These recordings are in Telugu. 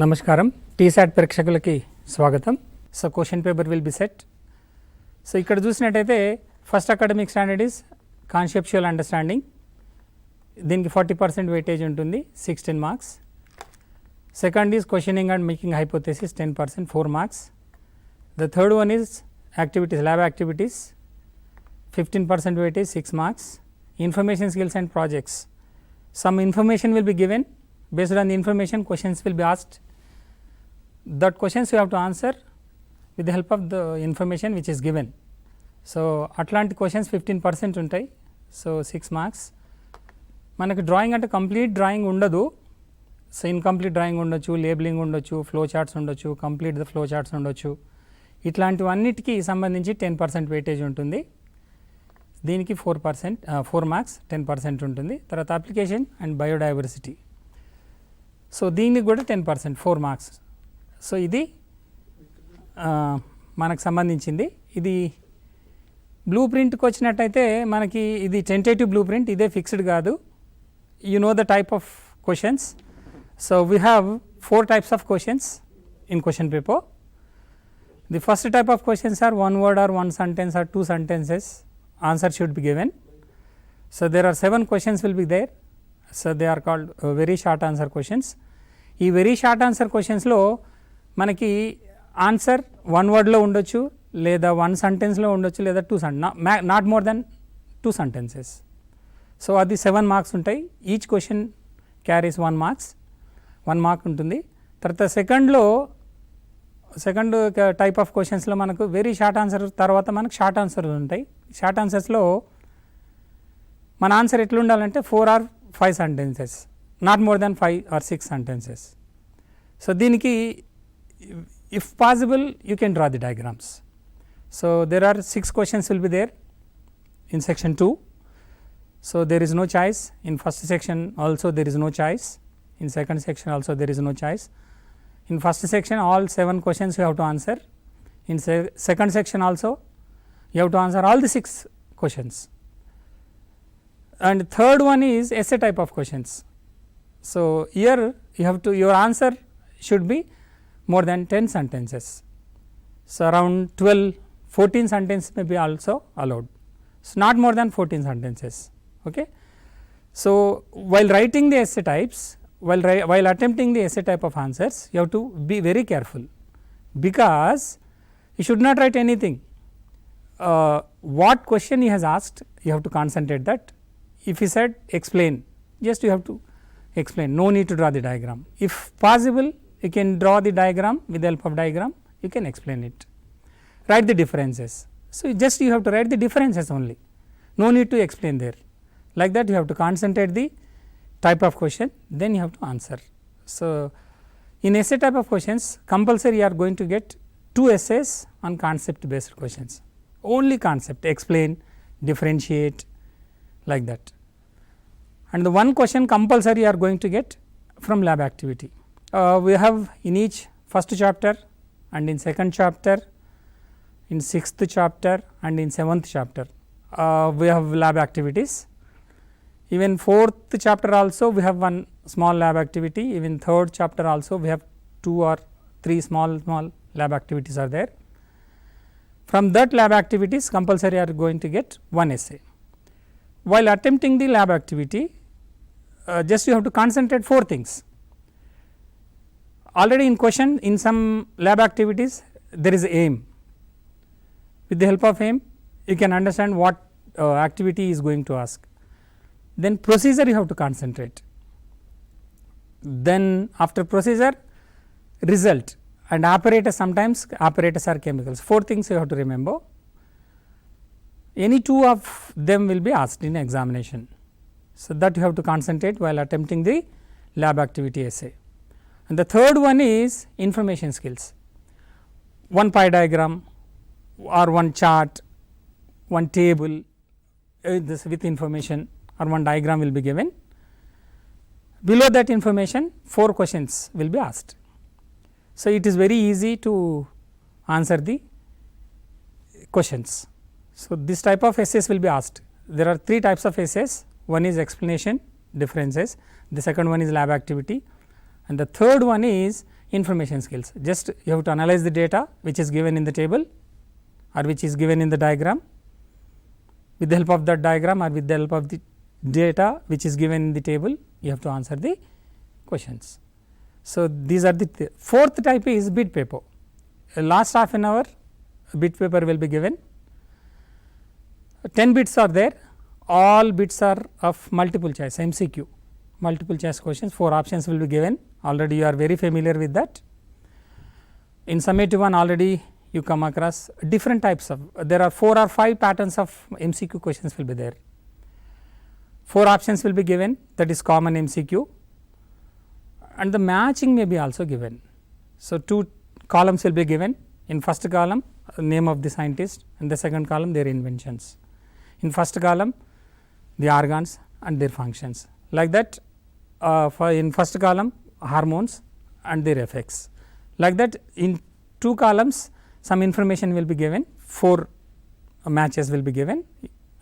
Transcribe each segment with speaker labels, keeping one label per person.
Speaker 1: నమస్కారం టీసాట్ ప్రేక్షకులకి స్వాగతం. So question paper will be set. So ఇక్కడ చూసినట్టయితే first academic standard is conceptual understanding, దీనికి 40% వెయిటేజ్ ఉంటుంది, 16 marks. Second is questioning and making hypothesis 10%, 4 marks. The third one is activities, lab activities 15% weightage, 6 marks. Information skills and projects, some information will be given, based on the information questions will be asked. That questions you have to answer with the help of the information which is given. So అట్లాంటి క్వశ్చన్స్ 15% ఉంటాయి. So 6 marks. మనకు డ్రాయింగ్ అంటే కంప్లీట్ డ్రాయింగ్ ఉండదు. సో ఇన్కంప్లీట్ డ్రాయింగ్ ఉండొచ్చు, లేబులింగ్ ఉండొచ్చు, ఫ్లో చార్ట్స్ ఉండొచ్చు, కంప్లీట్ ద ఫ్లో చార్ట్స్ ఉండొచ్చు. ఇట్లాంటివన్నిటికీ సంబంధించి 10% వెయిటేజ్ ఉంటుంది. దీనికి 4%, 4 మార్క్స్, 10% ఉంటుంది. తర్వాత అప్లికేషన్ అండ్ బయోడైవర్సిటీ, సో దీనికి కూడా 10%, 4 మార్క్స్. సో ఇది మనకు సంబంధించింది. ఇది బ్లూ ప్రింట్కి వచ్చినట్టయితే మనకి ఇది టెంటేటివ్ బ్లూ ప్రింట్, ఇదే ఫిక్స్డ్ కాదు. You know the type of questions. So we have 4 types of questions in question paper. The first type of questions are one word or one sentence or 2 sentences. Answer should be given. So there are 7 questions will be there. So they are called very short answer questions. ఈ వెరీ షార్ట్ ఆన్సర్ క్వశ్చన్స్లో మనకి ఆన్సర్ 1 wordలో ఉండొచ్చు, లేదా 1 sentenceలో ఉండొచ్చు, లేదా 2 not more than 2 sentences. So అది 7 మార్క్స్ ఉంటాయి. Each question carries 1 marks, 1 mark ఉంటుంది. తర్వాత సెకండ్ టైప్ ఆఫ్ క్వశ్చన్స్లో మనకు వెరీ షార్ట్ ఆన్సర్ తర్వాత మనకు షార్ట్ ఆన్సర్ ఉంటాయి. షార్ట్ ఆన్సర్స్లో మన ఆన్సర్ ఎట్లా ఉండాలంటే 4 or 5 sentences, not more than 5 or 6 sentences. So దీనికి if possible you can draw the diagrams. So there are 6 questions will be there in section 2. So there is no choice. In first section also there is no choice. In second section also there is no choice. In first section all 7 questions you have to answer. In second section also you have to answer all the 6 questions. And third one is essay type of questions. So here you have to, your answer should be more than 10 sentences. So around 14 sentences may be also allowed. So not more than 14 sentences. Okay. So while writing the essay types, while attempting the essay type of answers, you have to be very careful, because you should not write anything. What question he has asked, you have to concentrate that. If he said explain, just you have to explain, no need to draw the diagram. If possible you can draw the diagram, with the help of diagram you can explain it. Write the differences. So just you have to write the differences only, no need to explain there. Like that you have to concentrate the type of question, then you have to answer. So in essay type of questions compulsory you are going to get 2 essays on concept based questions, only concept, explain, differentiate, like that. And the 1 question compulsory you are going to get from lab activity. We have in each first chapter and in second chapter, in 6th chapter and in 7th chapter we have lab activities. Even 4th chapter also we have 1 small lab activity. Even 3rd chapter also we have 2 or 3 small lab activities are there. From that lab activities compulsory you are going to get 1 essay. While attempting the lab activity, just you have to concentrate 4 things. Already in question, in some lab activities there is aim. With the help of aim you can understand what activity is going to ask. Then procedure you have to concentrate. Then after procedure, result and apparatus, sometimes apparatus are chemicals. 4 things you have to remember. Any 2 of them will be asked in examination. So that you have to concentrate while attempting the lab activity essay. And the third one is information skills. 1 pie diagram or 1 chart, 1 table this with information, or 1 diagram will be given. Below that information 4 questions will be asked. So it is very easy to answer the questions. So this type of essays will be asked. There are 3 types of essays. One is explanation, differences, the second one is lab activity, and the third one is information skills. Just you have to analyze the data which is given in the table or which is given in the diagram. With the help of that diagram or with the help of the data which is given in the table, you have to answer the questions. So, these are the fourth type is bit paper. Last half an hour bit paper will be given. 10 bits are there, all bits are of multiple choice MCQ, multiple choice questions, 4 options will be given. Already you are very familiar with that. In summative one already you come across different types of, there are 4 or 5 patterns of MCQ questions will be there. 4 options will be given, that is common MCQ, and the matching may be also given. So, 2 columns will be given. In first column name of the scientist, and the second column their inventions. In first column the organs and their functions, like that. For in first column hormones and their effects, like that. In 2 columns some information will be given, 4 matches will be given,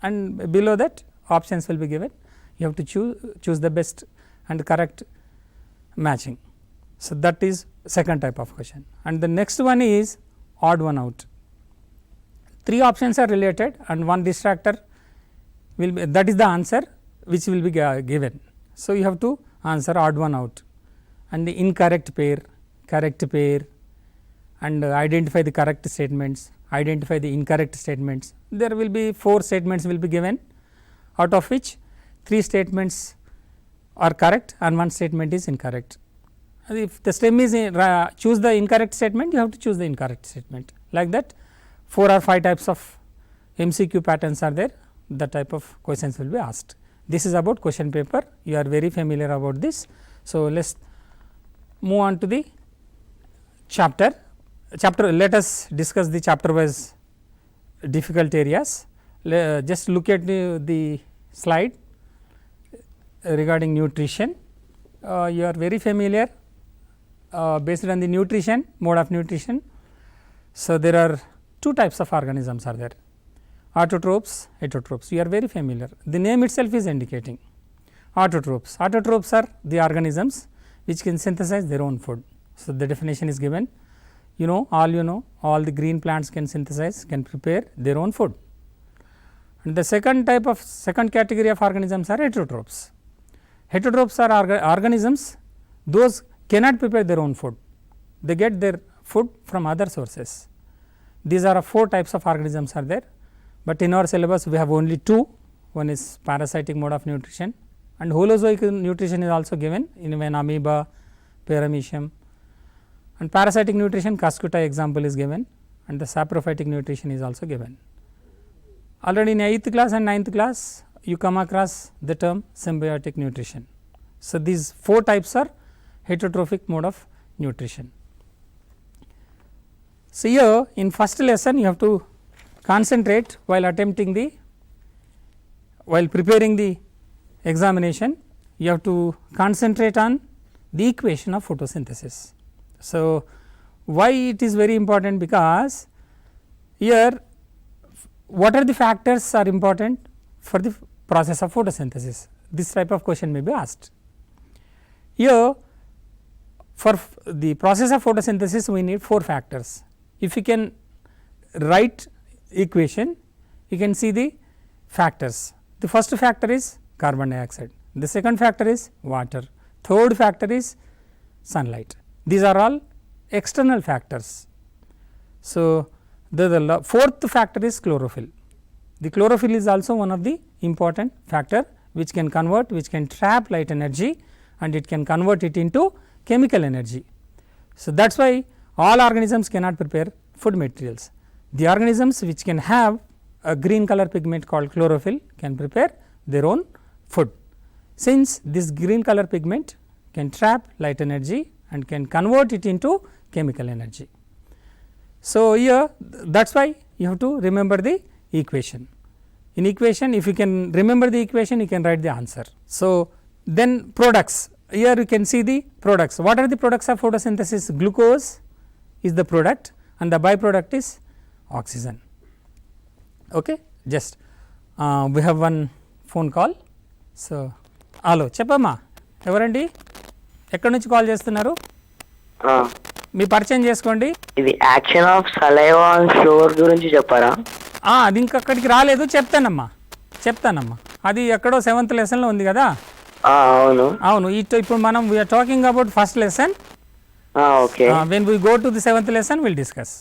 Speaker 1: and below that options will be given. You have to choose the best and correct matching. So, that is second type of question, and the next one is odd one out. 3 options are related and 1 distractor will be, that is the answer which will be given. So, you have to answer odd one out and the incorrect pair, correct pair, and identify the correct statements, identify the incorrect statements. There will be 4 statements will be given, out of which 3 statements are correct and 1 statement is incorrect. And if the stem is choose the incorrect statement, you have to choose the incorrect statement, like that. 4 or 5 types of MCQ patterns are there, that type of questions will be asked. This is about question paper, you are very familiar about this. So, let us move on to the chapter. Let us discuss the chapter wise difficult areas. Just look at the slide regarding nutrition. You are very familiar based on the nutrition, mode of nutrition. So, there are 2 types of organisms are there, autotrophs, heterotrophs. You are very familiar, the name itself is indicating autotrophs. Autotrophs are the organisms which can synthesize their own food. So, the definition is given, all the green plants can synthesize, can prepare their own food. And the second category of organisms are heterotrophs. Heterotrophs are organisms those cannot prepare their own food, they get their food from other sources. These are 4 types of organisms are there, but in our syllabus we have only 2. One is parasitic mode of nutrition, and holozoic nutrition is also given in an amoeba, paramecium, and parasitic nutrition Cuscuta example is given, and the saprophytic nutrition is also given. Already in 8th class and 9th class you come across the term symbiotic nutrition. So, these 4 types are heterotrophic mode of nutrition. So, here in first lesson you have to concentrate while preparing the examination, you have to concentrate on the equation of photosynthesis. So, why it is very important? Because here what are the factors are important for the process of photosynthesis? This type of question may be asked. Here for the process of photosynthesis we need 4 factors. If you can write equation, you can see the factors. The first factor is carbon dioxide, the second factor is water, third factor is sunlight. These are all external factors. So, the fourth factor is chlorophyll. The chlorophyll is also one of the important factor which can convert, which can trap light energy, and it can convert it into chemical energy. So, that is why all organisms cannot prepare food materials. The organisms which can have a green color pigment called chlorophyll can prepare their own food, since this green color pigment can trap light energy and can convert it into chemical energy. So, here that is why you have to remember the equation. In equation, if you can remember the equation, you can write the answer. So, then products, here you can see the products. What are the products of photosynthesis? Glucose is the product and the byproduct is oxygen. Okay. Just we have one phone call. So, hello, చెప్పమ్మా ఎవరండి, ఎక్కడి నుంచి కాల్ చేస్తున్నారు? మీ పరిచయం చేసుకోండి.
Speaker 2: ఇది action of saliva on floor గురించి చెప్పారా?
Speaker 1: అది ఇంకక్కడికి రాలేదు, చెప్తానమ్మా. అది ఎక్కడో 7th లెసన్లో ఉంది కదా. అవును. ఇప్పుడు మనం we're talking about first lesson.
Speaker 2: Okay.
Speaker 1: When we go to the 7th lesson will discuss.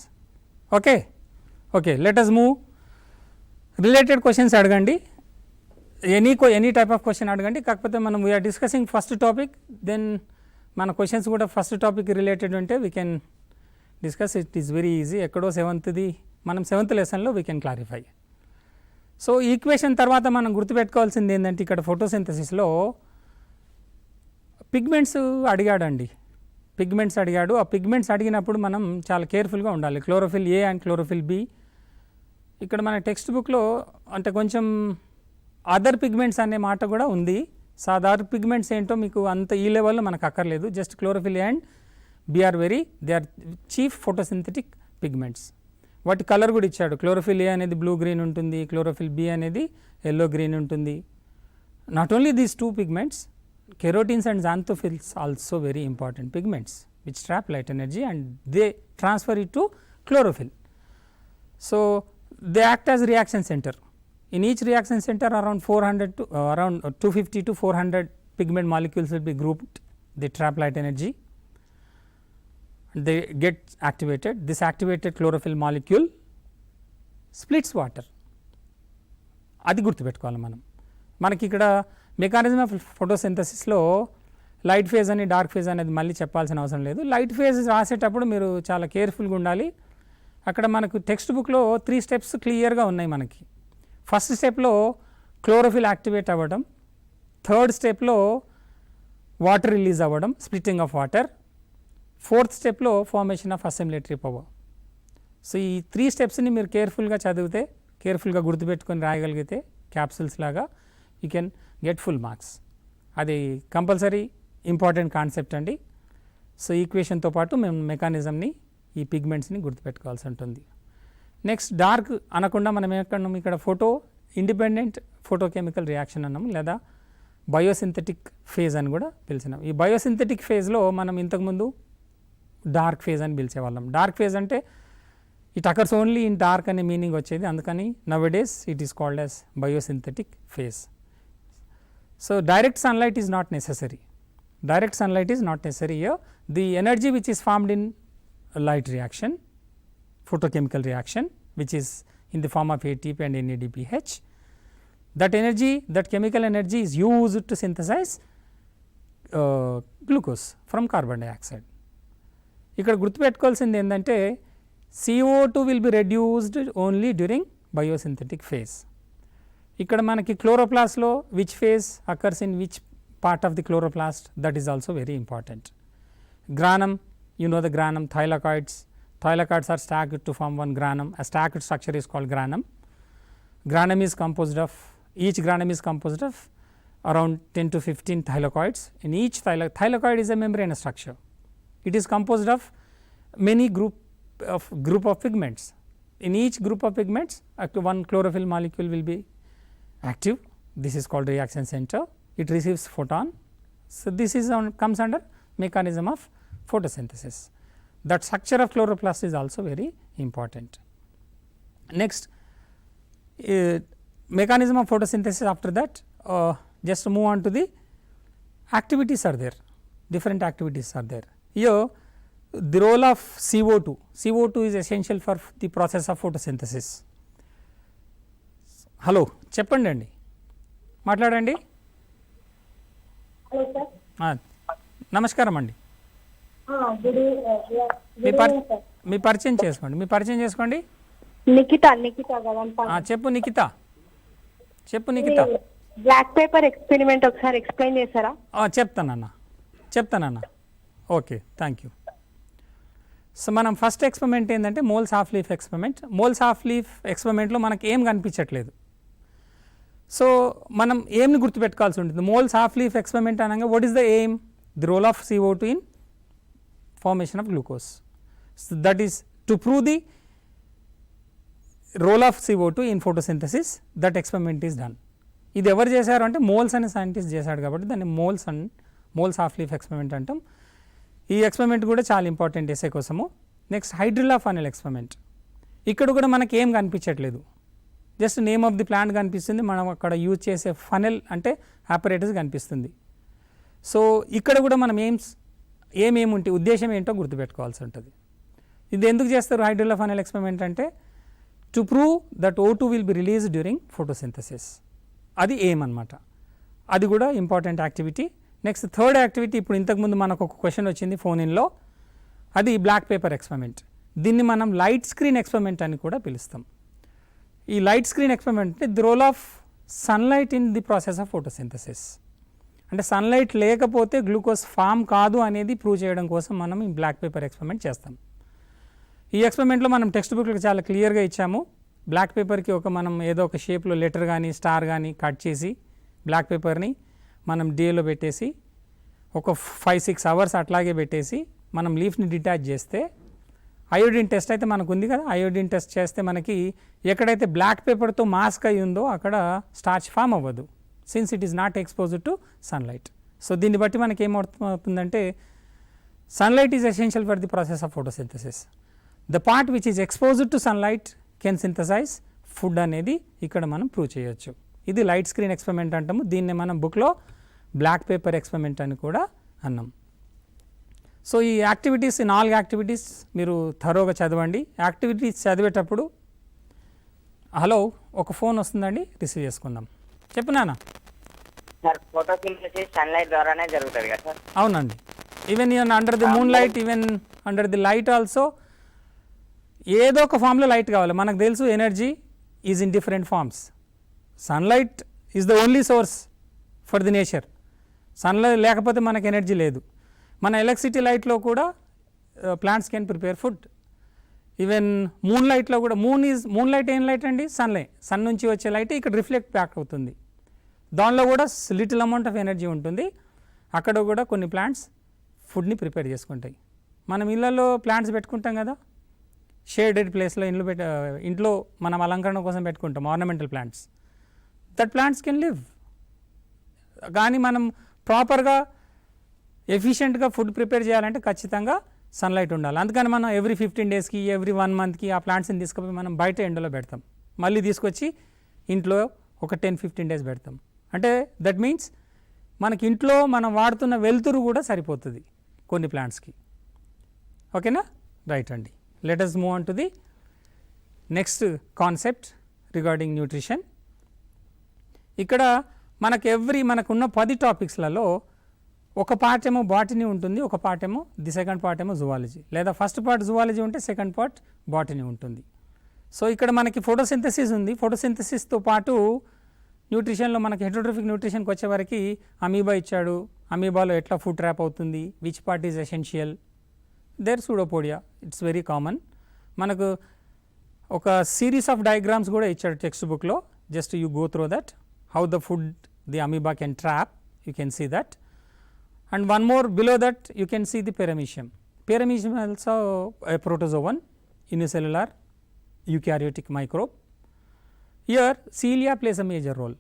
Speaker 1: Okay. Let us move. Related questions అడగండి, ఎనీ టైప్ ఆఫ్ క్వశ్చన్ అడగండి. కాకపోతే మనం we're discussing first topic, then మన క్వశ్చన్స్ కూడా ఫస్ట్ టాపిక్ రిలేటెడ్ ఉంటే we can discuss. It is very easy. ఎక్కడో 7th లెసన్లో we can clarify. So equation తర్వాత మనం గుర్తుపెట్టుకోవాల్సింది ఏంటంటే, ఇక్కడ ఫోటోసింథసిస్లో పిగ్మెంట్స్ అడిగాడండి. ఆ పిగ్మెంట్స్ అడిగినప్పుడు మనం చాలా కేర్ఫుల్గా ఉండాలి. Chlorophyll A and chlorophyll B. ఇక్కడ మన టెక్స్ట్ బుక్లో అంటే కొంచెం అదర్ పిగ్మెంట్స్ అనే మాట కూడా ఉంది. సో అదర్ పిగ్మెంట్స్ ఏంటో మీకు అంత ఈ లెవెల్లో మనకు అక్కర్లేదు. Just chlorophyll A and B are they are chief photosynthetic pigments. వాటి కలర్ కూడా ఇచ్చాడు. క్లోరోఫిల్ ఏ అనేది బ్లూ గ్రీన్ ఉంటుంది, క్లోరోఫిల్ బి అనేది ఎల్లో గ్రీన్ ఉంటుంది. Not only these 2 pigments, carotenes and xanthophylls also very important pigments which trap light energy and they transfer it to chlorophyll. So they act as reaction center. In each reaction center around 250 to 400 pigment molecules will be grouped. They trap light energy, they get activated. This activated chlorophyll molecule splits water. అది గుర్తుపెట్టుకోవాలి మనం. మనకి ఇక్కడ మెకానిజం ఆఫ్ ఫోటోసింథసిస్లో లైట్ ఫేజ్ అని డార్క్ ఫేజ్ అనేది మళ్ళీ చెప్పాల్సిన అవసరం లేదు. లైట్ ఫేజ్ రాసేటప్పుడు మీరు చాలా కేర్ఫుల్గా ఉండాలి. అక్కడ మనకు టెక్స్ట్ బుక్లో 3 స్టెప్స్ క్లియర్గా ఉన్నాయి మనకి. ఫస్ట్ స్టెప్లో క్లోరోఫిల్ యాక్టివేట్ అవ్వడం, థర్డ్ స్టెప్లో వాటర్ రిలీజ్ అవ్వడం, స్ప్లిట్టింగ్ ఆఫ్ వాటర్, ఫోర్త్ స్టెప్లో ఫార్మేషన్ ఆఫ్ అసిమిలేటరీ పవర్. సో ఈ 3 స్టెప్స్ని మీరు కేర్ఫుల్గా చదివితే, కేర్ఫుల్గా గుర్తుపెట్టుకొని రాయగలిగితే క్యాప్సూల్స్ లాగా you can get full marks. అది కంపల్సరీ ఇంపార్టెంట్ కాన్సెప్ట్ అండి. సో ఈక్వేషన్తో పాటు మేము మెకానిజంని, ఈ పిగ్మెంట్స్ని గుర్తుపెట్టుకోవాల్సి ఉంటుంది. నెక్స్ట్ డార్క్ అనకుండా మనం ఏమన్నాము, ఇక్కడ ఫోటో ఇండిపెండెంట్ ఫోటోకెమికల్ రియాక్షన్ అన్నాము, లేదా బయోసింథటిక్ ఫేజ్ అని కూడా పిలిచినాం. ఈ బయోసింథటిక్ ఫేజ్లో మనం ఇంతకుముందు డార్క్ ఫేజ్ అని పిలిచేవాళ్ళం. డార్క్ ఫేజ్ అంటే it occurs only in dark అనే మీనింగ్ వచ్చేది, అందుకని nowadays it is called as biosynthetic phase. So direct sunlight is not necessary. Here the energy which is formed in a light reaction, photochemical reaction, which is in the form of ATP and NADPH, that energy, that chemical energy is used to synthesize glucose from carbon dioxide. ఇక్కడ గుర్తుపెట్టుకోవాల్సింది ఏంటంటే CO2 will be reduced only during biosynthetic phase. ఇక్కడ మనకి క్లోరోప్లాస్ట్లో which phase occurs in which part of the chloroplast, that is also very important. Granum, you know the granum, thylakoids are stacked to form one granum. A stacked structure is called granum. Granum is composed of, each granum is composed of around 10 to 15 thylakoids. In each thylakoid is a membranous structure. It is composed of many group of pigments. In each group of pigments one chlorophyll molecule will be active. This is called reaction center. It receives photon. So this is comes under mechanism of photosynthesis. That structure of chloroplast is also very important. Next mechanism of photosynthesis, after that just move on to the activities are there, different activities are there. Here the role of CO2 is essential for the process of photosynthesis. Hello చెప్పండి అండి, మాట్లాడండి. నమస్కారం అండి. మీ పరిచయం చేసుకోండి.
Speaker 3: నిఖిత
Speaker 1: చెప్పు నిఖిత.
Speaker 3: బ్లాక్ పేపర్ ఎక్స్పెరిమెంట్ ఒకసారి ఎక్స్ప్లెయిన్ చేస్తారా?
Speaker 1: చెప్తానన్నా. Okay, thank you. సో మనం ఫస్ట్ ఎక్స్పెరిమెంట్ ఏంటంటే Moll's half leaf experiment. Moll's half leaf ఎక్స్పెరిమెంట్లో మనకి ఏం కనిపించట్లేదు. సో మనం ఏమి గుర్తుపెట్టుకోవాల్సి ఉంటుంది. మోల్స్ హాఫ్ లీఫ్ ఎక్స్పెరిమెంట్ అనగా what is the aim? The role of CO2 in formation of glucose. So that is to prove the role of CO2 in photosynthesis. That experiment is done. ఇది ఎవరు చేశారు అంటే మోల్స్ అనే సైంటిస్ట్ చేశాడు కాబట్టి దాన్ని మోల్స్ హాఫ్ లీఫ్ ఎక్స్పెరిమెంట్ అంటాం. ఈ ఎక్స్పెరిమెంట్ కూడా చాలా ఇంపార్టెంట్ ఎస్ఏ కోసము. Next hydrilla funnel experiment. ఇక్కడ కూడా మనకి ఏం కనిపించట్లేదు, just name of the plant కనిపిస్తుంది, మనం అక్కడ యూజ్ చేసే ఫనెల్ అంటే ఆపరేటర్స్ కనిపిస్తుంది. సో ఇక్కడ కూడా మనం ఏమేమి ఉంటే ఉద్దేశం ఏంటో గుర్తుపెట్టుకోవాల్సి ఉంటుంది. ఇది ఎందుకు చేస్తారు హైడ్రిల్లా ఫనెల్ ఎక్స్పెరిమెంట్ అంటే to prove that O2 will be release during photosynthesis. అది అనమాట. అది కూడా important activity. Next third activity, ఇప్పుడు ఇంతకుముందు మనకు ఒక క్వశ్చన్ వచ్చింది ఫోన్ ఇన్లో, అది బ్లాక్ పేపర్ ఎక్స్పెరిమెంట్. దీన్ని మనం లైట్ స్క్రీన్ ఎక్స్పెరిమెంట్ అని కూడా పిలుస్తాం. ఈ light screen experiment the role of sunlight in the process of photosynthesis. అంటే సన్లైట్ లేకపోతే గ్లూకోజ్ ఫామ్ కాదు అనేది ప్రూవ్ చేయడం కోసం మనం ఈ బ్లాక్ పేపర్ ఎక్స్పెరిమెంట్ చేస్తాం. ఈ ఎక్స్పెరిమెంట్లో మనం టెక్స్ట్ బుక్లో చాలా క్లియర్గా ఇచ్చాము. బ్లాక్ పేపర్కి మనం ఏదో ఒక షేప్లో లెటర్ కానీ స్టార్ కానీ కట్ చేసి బ్లాక్ పేపర్ని మనం డేలో పెట్టేసి ఒక 5-6 అవర్స్ అట్లాగే పెట్టేసి మనం లీఫ్ని డిటాచ్ చేస్తే అయోడిన్ టెస్ట్ అయితే మనకు ఉంది కదా, అయోడిన్ టెస్ట్ చేస్తే మనకి ఎక్కడైతే బ్లాక్ పేపర్తో మాస్క్ అయి ఉందో అక్కడ స్టార్చ్ ఫామ్ అవ్వదు, since it is not exposed to sunlight. So దీన్ని బట్టి మనకి ఏమవుతుందంటే sunlight is essential for the process of photosynthesis. The part which is exposed to sunlight can synthesize food అనేది ఇక్కడ మనం ప్రూవ్ చేయొచ్చు. ఇది లైట్ స్క్రీన్ ఎక్స్పెరిమెంట్ అంటాము. దీన్ని మనం బుక్లో బ్లాక్ పేపర్ ఎక్స్పెరిమెంట్ అని కూడా అన్నాం. సో ఈ యాక్టివిటీస్, ఈ 4 యాక్టివిటీస్ మీరు థరోగా చదవండి. యాక్టివిటీస్ చదివేటప్పుడు హలో ఒక ఫోన్ వస్తుందండి, రిసీవ్ చేసుకుందాం. చెప్పునానా
Speaker 2: సార్ ఫోటోసింథసిస్ సన్లైట్ ద్వారానే జరుగుతుంది కదా సార్?
Speaker 1: అవునండి. Even under the moon light, even under the light also ఏదో ఒక ఫామ్లో లైట్ కావాలి. మనకు తెలుసు energy is in different forms. Sunlight is the only source for the nature. Sunlight లేకపోతే మనకు ఎనర్జీ లేదు. మన ఎలక్ట్రిసిటీ లైట్లో కూడా plants can prepare food. Even moon light కూడా మూన్ లైట్ ఏం లైట్ అండి? సన్ నుంచి వచ్చే లైట్ ఇక్కడ రిఫ్లెక్ట్ బ్యాక్ అవుతుంది. దానిలో కూడా లిటిల్ అమౌంట్ ఆఫ్ ఎనర్జీ ఉంటుంది. అక్కడ కూడా కొన్ని ప్లాంట్స్ ఫుడ్ని ప్రిపేర్ చేసుకుంటాయి. మనం ఇళ్ళల్లో ప్లాంట్స్ పెట్టుకుంటాం కదా, షేడెడ్ ప్లేస్లో ఇంట్లో మనం అలంకరణ కోసం పెట్టుకుంటాం ornamental plants. That plants can live. కానీ మనం ప్రాపర్గా ఎఫిషియెంట్గా ఫుడ్ ప్రిపేర్ చేయాలంటే ఖచ్చితంగా సన్లైట్ ఉండాలి. అందుకని మనం ఎవ్రీ 15 డేస్కి, ఎవ్రీ 1 మంత్కి ఆ ప్లాంట్స్ని తీసుకుపోయి మనం బయట ఎండలో పెడతాం. మళ్ళీ తీసుకొచ్చి ఇంట్లో ఒక 10-15 డేస్ పెడతాం. అంటే దట్ మీన్స్ మనకి ఇంట్లో మనం వాడుతున్న వెలుతురు కూడా సరిపోతుంది కొన్ని ప్లాంట్స్కి. ఓకేనా? రైట్ అండి. Let us move on to the next concept regarding nutrition. ఇక్కడ మనకున్న 10 టాపిక్స్లలో ఒక పార్ట్ ఏమో బాటనీ ఉంటుంది, ఒక పార్ట్ ఏమో సెకండ్ పార్ట్ ఏమో జువాలజీ, లేదా ఫస్ట్ పార్ట్ జువాలజీ ఉంటే సెకండ్ పార్ట్ బాటనీ ఉంటుంది. సో ఇక్కడ మనకి ఫోటోసింథసిస్ ఉంది. ఫోటోసింథసిస్తో పాటు న్యూట్రిషన్లో మనకి హెటరోట్రోఫిక్ న్యూట్రిషన్కి వచ్చేవరకు అమీబా ఇచ్చాడు. అమీబాలో ఎట్లా ఫుడ్ ట్రాప్ అవుతుంది, which part is essential, their pseudopodia, it's very common. మనకు ఒక సిరీస్ ఆఫ్ డయాగ్రామ్స్ కూడా ఇచ్చాడు టెక్స్ట్ బుక్లో. Just you go through that, how the food the amoeba can trap, you can see that. And one more below that you can see the paramecium. Paramecium also a protozoan, unicellular eukaryotic microbe. Here cilia plays a major role.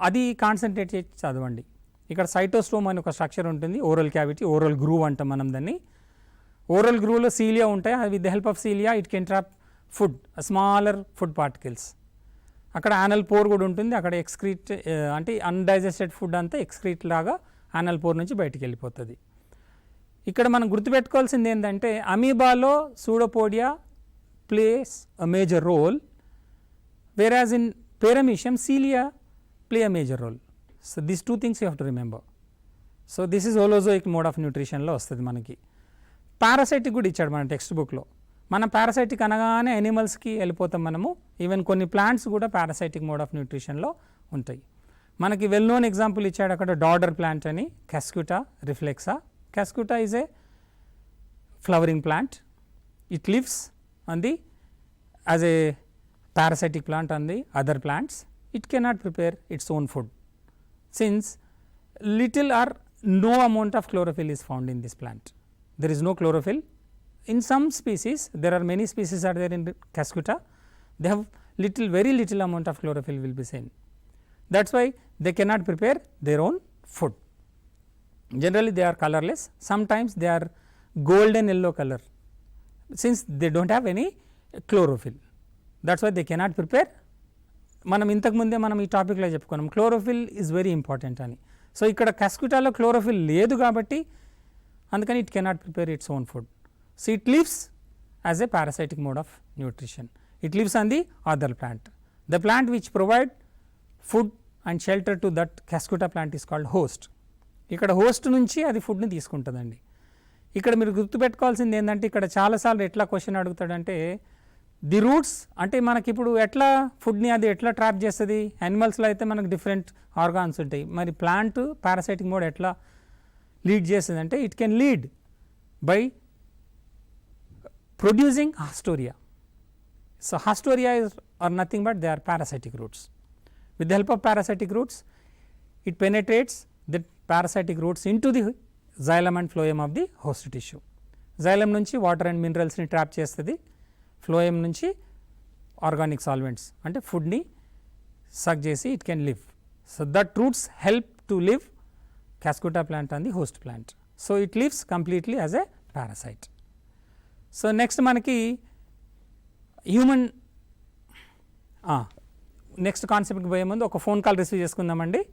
Speaker 1: అది కాన్సన్ట్రేట్ చేసి చదవండి. ఇక్కడ సైటోస్టోమ్ అని ఒక స్ట్రక్చర్ ఉంటుంది, ఓరల్ క్యావిటీ, ఓరల్ గ్రూవ్ అంటాం మనం దాన్ని. ఓరల్ గ్రూవ్లో సీలియా ఉంటాయి. With the help of cilia it can trap food, smaller food particles. అక్కడ యానల్ పోర్ కూడా ఉంటుంది. అక్కడ ఎక్స్క్రీట్ అంటే అన్డైజెస్టెడ్ ఫుడ్ అంతా ఎక్స్క్రీట్ లాగా యానల్ పోర్ నుంచి బయటికి వెళ్ళిపోతుంది. ఇక్కడ మనం గుర్తుపెట్టుకోవాల్సింది ఏంటంటే అమీబాలో pseudopodia play a major role, whereas in paramecium cilia play a major role. So this 2 things you have to remember. So this is holozoic mode of న్యూట్రిషన్లో వస్తుంది మనకి. పారాసైటిక్ కూడా ఇచ్చాడు మన టెక్స్ట్ బుక్లో. మనం పారాసైటిక్ అనగానే యానిమల్స్కి వెళ్ళిపోతాం మనము. ఈవెన్ కొన్ని ప్లాంట్స్ కూడా పారాసైటిక్ మోడ్ ఆఫ్ న్యూట్రిషన్లో ఉంటాయి. మనకి వెల్ నోన్ ఎగ్జాంపుల్ ఇచ్చాడు అక్కడ డాడర్ ప్లాంట్ అని, Cuscuta reflexa. Cuscuta is a flowering plant. It lives on the as a parasitic plant on the other plants. It cannot prepare its own food since little or no amount of chlorophyll is found in this plant. There is no chlorophyll. In some species, there are many species are there in Cascuta, they have very little amount of chlorophyll will be seen. That is why they cannot prepare their own food. Generally they are colorless, sometimes they are golden yellow color since they do not have any chlorophyll, that is why they cannot prepare. మనం ఇంతకు ముందే మనం ఈ టాపిక్లో చెప్పుకున్నాం క్లోరోఫిల్ ఈజ్ వెరీ ఇంపార్టెంట్ అని. సో ఇక్కడ కస్కుటాలో క్లోరోఫిల్ లేదు కాబట్టి అందుకని it cannot prepare its own food. So it lives as a parasitic mode of nutrition. It lives on the other plant. The plant which provide food and shelter to that Cuscuta plant is called host. ఇక్కడ హోస్ట్ నుంచి అది ఫుడ్ని తీసుకుంటుందండి. ఇక్కడ మీరు గుర్తుపెట్టుకోవాల్సింది ఏంటంటే ఇక్కడ చాలాసార్లు ఎట్లా క్వశ్చన్ అడుగుతాడంటే ది రూట్స్ అంటే మనకి ఇప్పుడు ఎట్లా ఫుడ్ని అది ఎట్లా ట్రాప్ చేస్తుంది. యానిమల్స్లో అయితే మనకు డిఫరెంట్ ఆర్గాన్స్ ఉంటాయి, మరి ప్లాంట్ పారాసైటిక్ మోడ్ ఎట్లా లీడ్ చేస్తుంది అంటే it can lead by producing haustoria. So haustoria are nothing but they are parasitic roots. With the help of parasitic roots it penetrates the parasitic roots in to the xylem and phloem of the host tissue. Xylem నుంచి వాటర్ అండ్ మినరల్స్ని ట్రాప్ చేస్తుంది, ఫ్లోయమ్ నుంచి ఆర్గానిక్ సాల్వెంట్స్ అంటే ఫుడ్ని సక్ చేసి it can live. So that roots help to live Cuscuta plant on the host plant. So it lives completely as a parasite. So next మనకి హ్యూమన్ నెక్స్ట్ కాన్సెప్ట్కి పోయే ముందు ఒక ఫోన్ కాల్ రిసీవ్ చేసుకుందామండి.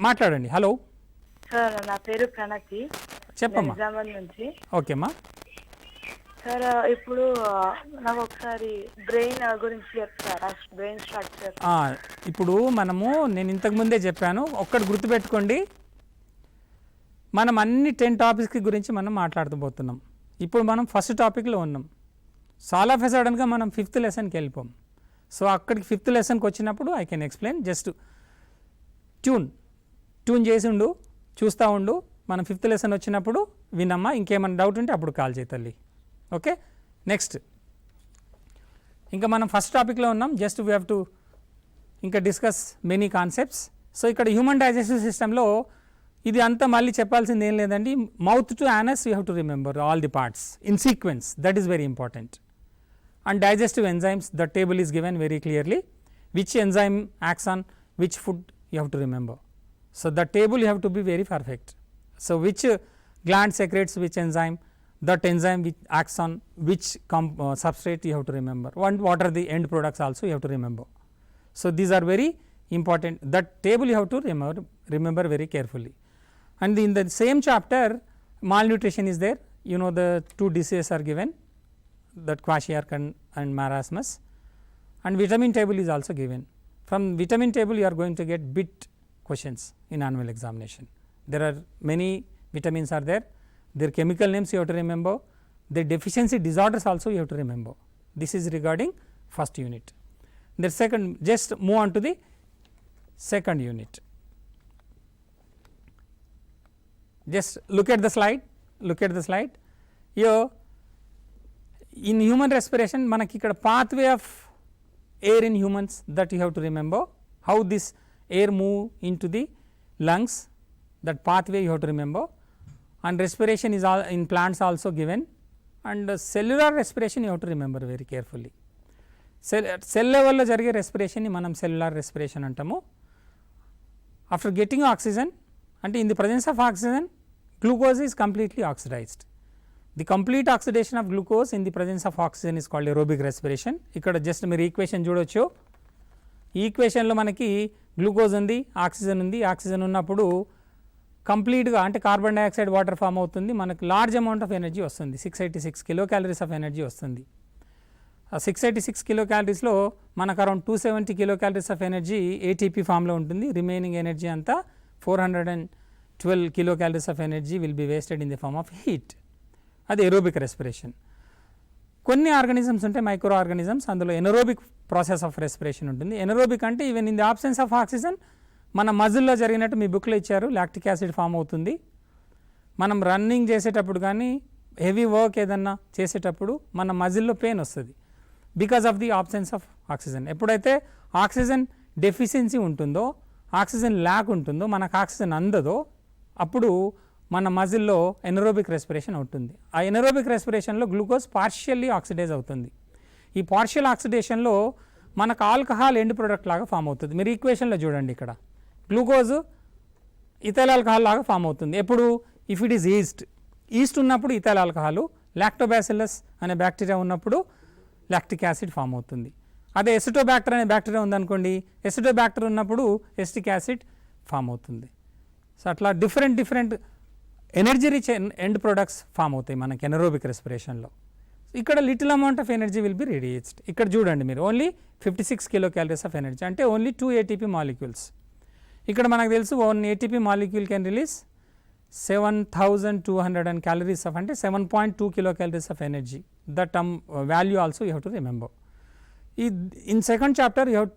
Speaker 1: మాట్లాడండి. హలో
Speaker 3: సార్, నా పేరు ప్రణతి,
Speaker 1: చెప్పమ్మా.
Speaker 3: నిజామాబాద్ నుంచి.
Speaker 1: ఓకేమ్మా.
Speaker 3: సార్ ఇప్పుడు నాకు ఒకసారి బ్రెయిన్ గురించి చెప్తారా, బ్రెయిన్ స్ట్రక్చర్?
Speaker 1: ఇప్పుడు మనము నేను ఇంతకు ముందే చెప్పాను, ఒక్కటి గుర్తుపెట్టుకోండి, మనం అన్ని 10 టాపిక్స్ గురించి మనం మాట్లాడుతూ. ఇప్పుడు మనం ఫస్ట్ టాపిక్లో ఉన్నాం. సాల్ ఆఫ్ ఎ సడన్గా మనం 5th లెసన్కి వెళ్ళిపోం. సో అక్కడికి 5th లెసన్కి వచ్చినప్పుడు I can explain. Just tune చేసి ఉండు, చూస్తూ ఉండు. మనం 5th లెసన్ వచ్చినప్పుడు వినమ్మా. ఇంకేమైనా డౌట్ ఉంటే అప్పుడు కాల్ చేయి తల్లి. ఓకే, నెక్స్ట్ ఇంకా మనం ఫస్ట్ టాపిక్లో ఉన్నాం. జస్ట్ వీ హ్యావ్ టు ఇంకా డిస్కస్ మెనీ కాన్సెప్ట్స్. సో ఇక్కడ హ్యూమన్ డైజెస్టివ్ సిస్టంలో ఇది అంతా మళ్ళీ చెప్పాల్సింది ఏం లేదండి. Mouth to anus you have to remember all the parts in sequence, that is very important. And digestive enzymes, the table is given very clearly. Which enzyme acts on which food you have to remember. So the table you have to be very perfect. So which gland secretes which enzyme, that enzyme which acts on which substrate you have to remember, and what are the end products also you have to remember. So these are very important. That table you have to remember very carefully. And in the same chapter malnutrition is there. You know the 2 diseases are given, that kwashiorkor and marasmus, and vitamin table is also given. From vitamin table you are going to get bit questions in annual examination. There are many vitamins are there, their chemical names you have to remember, their deficiency disorders also you have to remember. This is regarding first unit. The second, just move on to the second unit. Just look at the slide. Here in human respiration manaki ikkada pathway of air in humans, that you have to remember. How this air move into the lungs, that pathway you have to remember. And respiration is all in plants also given, and cellular respiration you have to remember very carefully. Cell level lo jarige respiration ni manam cellular respiration antamu. After getting oxygen, and in the presence of oxygen, glucose is completely oxidized. The complete oxidation of glucose in the presence of oxygen is called aerobic respiration. Ikkada just meer equation చూడొచ్చు. ఈ ఈక్వేషన్ లో మనకి గ్లూకోజ్ ఉంది, ఆక్సిజన్ ఉంది. ఆక్సిజన్ ఉన్నప్పుడు కంప్లీట్గా అంటే కార్బన్ డైఆక్సైడ్ వాటర్ ఫామ్ అవుతుంది, మనకు లార్జ్ అమౌంట్ ఆఫ్ ఎనర్జీ వస్తుంది. 686 కిలో క్యాలరీస్ ఆఫ్ ఎనర్జీ వస్తుంది. ఆ 686 కిలో క్యాలరీస్లో మనకు around 270 kilo calories of energy ATP ఫామ్లో ఉంటుంది. రిమైనింగ్ ఎనర్జీ అంతా 412 kilo calories of energy will be wasted in the form of heat. అది ఏరోబిక్ రెస్పిరేషన్. కొన్ని ఆర్గానిజమ్స్ ఉంటాయి, మైక్రో ఆర్గానిజమ్స్, అందులో ఎనరోబిక్ ప్రాసెస్ ఆఫ్ రెస్పిరేషన్ ఉంటుంది. ఎనరోబిక్ అంటే even in the absence of oxygen మన మజిల్లో జరిగినట్టు మీ బుక్లో ఇచ్చారు, లాక్టిక్ యాసిడ్ ఫామ్ అవుతుంది. మనం రన్నింగ్ చేసేటప్పుడు కానీ హెవీ వర్క్ ఏదన్నా చేసేటప్పుడు మన మజిల్లో పెయిన్ వస్తుంది because of the absence of oxygen. ఎప్పుడైతే ఆక్సిజన్ డెఫిషియన్సీ ఉంటుందో, ఆక్సిజన్ ల్యాక్ ఉంటుందో, మనకు ఆక్సిజన్ అందదో, అప్పుడు మన మజిల్లో ఎనరోబిక్ రెస్పిరేషన్ అవుతుంది. ఆ ఎనరోబిక్ రెస్పిరేషన్లో గ్లూకోజ్ పార్షియల్లీ ఆక్సిడైజ్ అవుతుంది. ఈ పార్షియల్ ఆక్సిడేషన్లో మనకు ఆల్కహాల్ ఎండ్ ప్రొడక్ట్ లాగా ఫామ్ అవుతుంది. మీరు ఈక్వేషన్లో చూడండి, ఇక్కడ గ్లూకోజ్ ఇథైల్ ఆల్కహాల్ లాగా ఫామ్ అవుతుంది. ఎప్పుడు? ఇఫ్ ఇట్ ఈస్ ఈస్ట్ ఉన్నప్పుడు ఇథైల్ ఆల్కహాల్, లాక్టోబాసిల్లస్ అనే బ్యాక్టీరియా ఉన్నప్పుడు లాక్టిక్ యాసిడ్ ఫామ్ అవుతుంది. అదే ఎసిటోబ్యాక్టర్ అనే బ్యాక్టీరియా ఉందనుకోండి, ఎసిటోబ్యాక్టర్ ఉన్నప్పుడు ఎసిటిక్ యాసిడ్ ఫామ్ అవుతుంది. సో అట్లా different energy rich end products form అవుతాయి మనకి ఎనరోబిక్ రెస్పిరేషన్లో. ఇక్కడ little amount of energy will be released. ఇక్కడ చూడండి మీరు, only 56 kilo calories of energy, అంటే ఓన్లీ 2 ATP మాలిక్యూల్స్. ఇక్కడ మనకు తెలుసు 1 ATP molecule can release 7200 calories of, అంటే 7.2 kilo calories of energy. That value also you have to remember. In second chapter you have,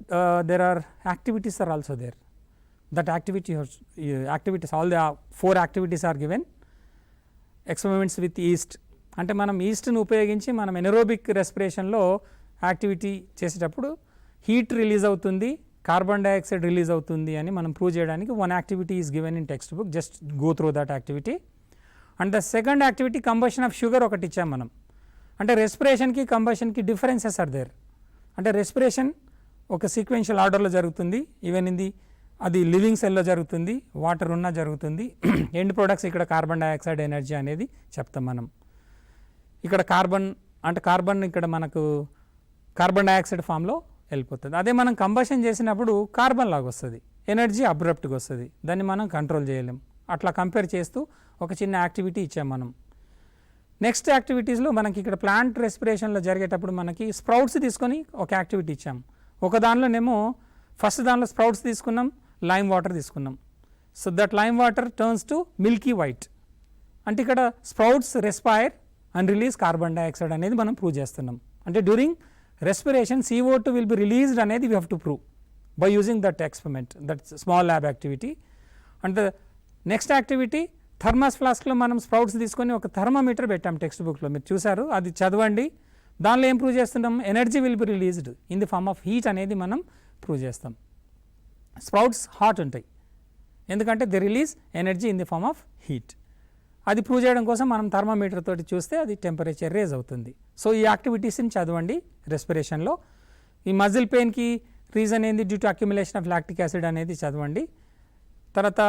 Speaker 1: there are activities are also there. That activity activities, all the 4 activities are given. Experiments with yeast, అంటే మనం ఈస్ట్ని ఉపయోగించి మనం ఎనరోబిక్ రెస్పిరేషన్లో యాక్టివిటీ చేసేటప్పుడు హీట్ రిలీజ్ అవుతుంది, కార్బన్ డైఆక్సైడ్ రిలీజ్ అవుతుంది అని మనం ప్రూవ్ చేయడానికి 1 activity is given in text book. Just go through that activity. And the second activity combustion of sugar ఒకటి ఇచ్చాం మనం. అంటే రెస్పిరేషన్కి కంబషన్కి డిఫరెన్సెస్ ఆర్ దేర్. అంటే రెస్పిరేషన్ ఒక సీక్వెన్షియల్ ఆర్డర్లో జరుగుతుంది, ఈవెన్ ఇన్ ది అది లివింగ్ సెల్లో జరుగుతుంది, వాటర్ ఉన్నా జరుగుతుంది. ఎండ్ ప్రొడక్ట్స్ ఇక్కడ కార్బన్ డైఆక్సైడ్ ఎనర్జీ అనేది చెప్తాం మనం. ఇక్కడ కార్బన్ ఇక్కడ మనకు కార్బన్ డైఆక్సైడ్ ఫామ్లో వెళ్ళిపోతుంది. అదే మనం కంబషన్ చేసినప్పుడు కార్బన్ లాగా వస్తుంది, ఎనర్జీ అబ్రప్ట్గా వస్తుంది, దాన్ని మనం కంట్రోల్ చేయలేం. అట్లా కంపేర్ చేస్తూ ఒక చిన్న యాక్టివిటీ ఇచ్చాం మనం. నెక్స్ట్ యాక్టివిటీస్లో మనకి ఇక్కడ ప్లాంట్ రెస్పిరేషన్లో జరిగేటప్పుడు మనకి స్ప్రౌట్స్ తీసుకొని ఒక యాక్టివిటీ ఇచ్చాం. ఒక దానిలోనేమో ఫస్ట్ దానిలో స్ప్రౌట్స్ తీసుకున్నాం, లైమ్ వాటర్ తీసుకున్నాం. So that lime water turns to milky white. అంటే ఇక్కడ sprouts respire and release carbon dioxide అనేది మనం ప్రూవ్ చేస్తున్నాం. అంటే during respiration CO2 will be released అనేది we have to prove by using that experiment, that small lab activity. And next activity thermos ఫ్లాస్క్లో మనం స్ప్రౌట్స్ తీసుకొని ఒక థర్మామీటర్ పెట్టాం టెక్స్ట్ బుక్లో, మీరు చూసారు, అది చదవండి. దానిలో ఏం ప్రూవ్ చేస్తున్నాం? Energy will be released in the form of heat అనేది మనం ప్రూవ్ చేస్తాం. స్ప్రౌట్స్ హాట్ ఉంటాయి ఎందుకంటే they release energy in the form of heat. అది ప్రూవ్ చేయడం కోసం మనం థర్మామీటర్ తోటి చూస్తే అది టెంపరేచర్ రేజ్ అవుతుంది. సో ఈ యాక్టివిటీస్ని చదవండి రెస్పిరేషన్లో. ఈ మజిల్ పెయిన్కి రీజన్ ఏంది? Due to accumulation of lactic acid అనేది చదవండి. తర్వాత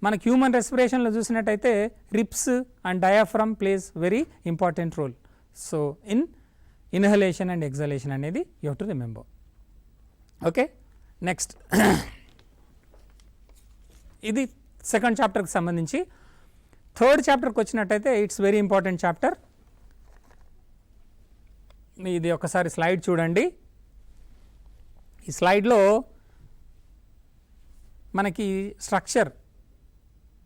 Speaker 1: మనకి హ్యూమన్ రెస్పిరేషన్లో చూసినట్టయితే ribs and diaphragm plays very important role. So in inhalation and exhalation అనేది you have to remember. Okay, next ఇది సెకండ్ చాప్టర్కి సంబంధించి. థర్డ్ చాప్టర్కి వచ్చినట్టయితే ఇట్స్ వెరీ ఇంపార్టెంట్ చాప్టర్. ఇది ఒకసారి స్లైడ్ చూడండి. ఈ స్లైడ్లో మనకి స్ట్రక్చర్,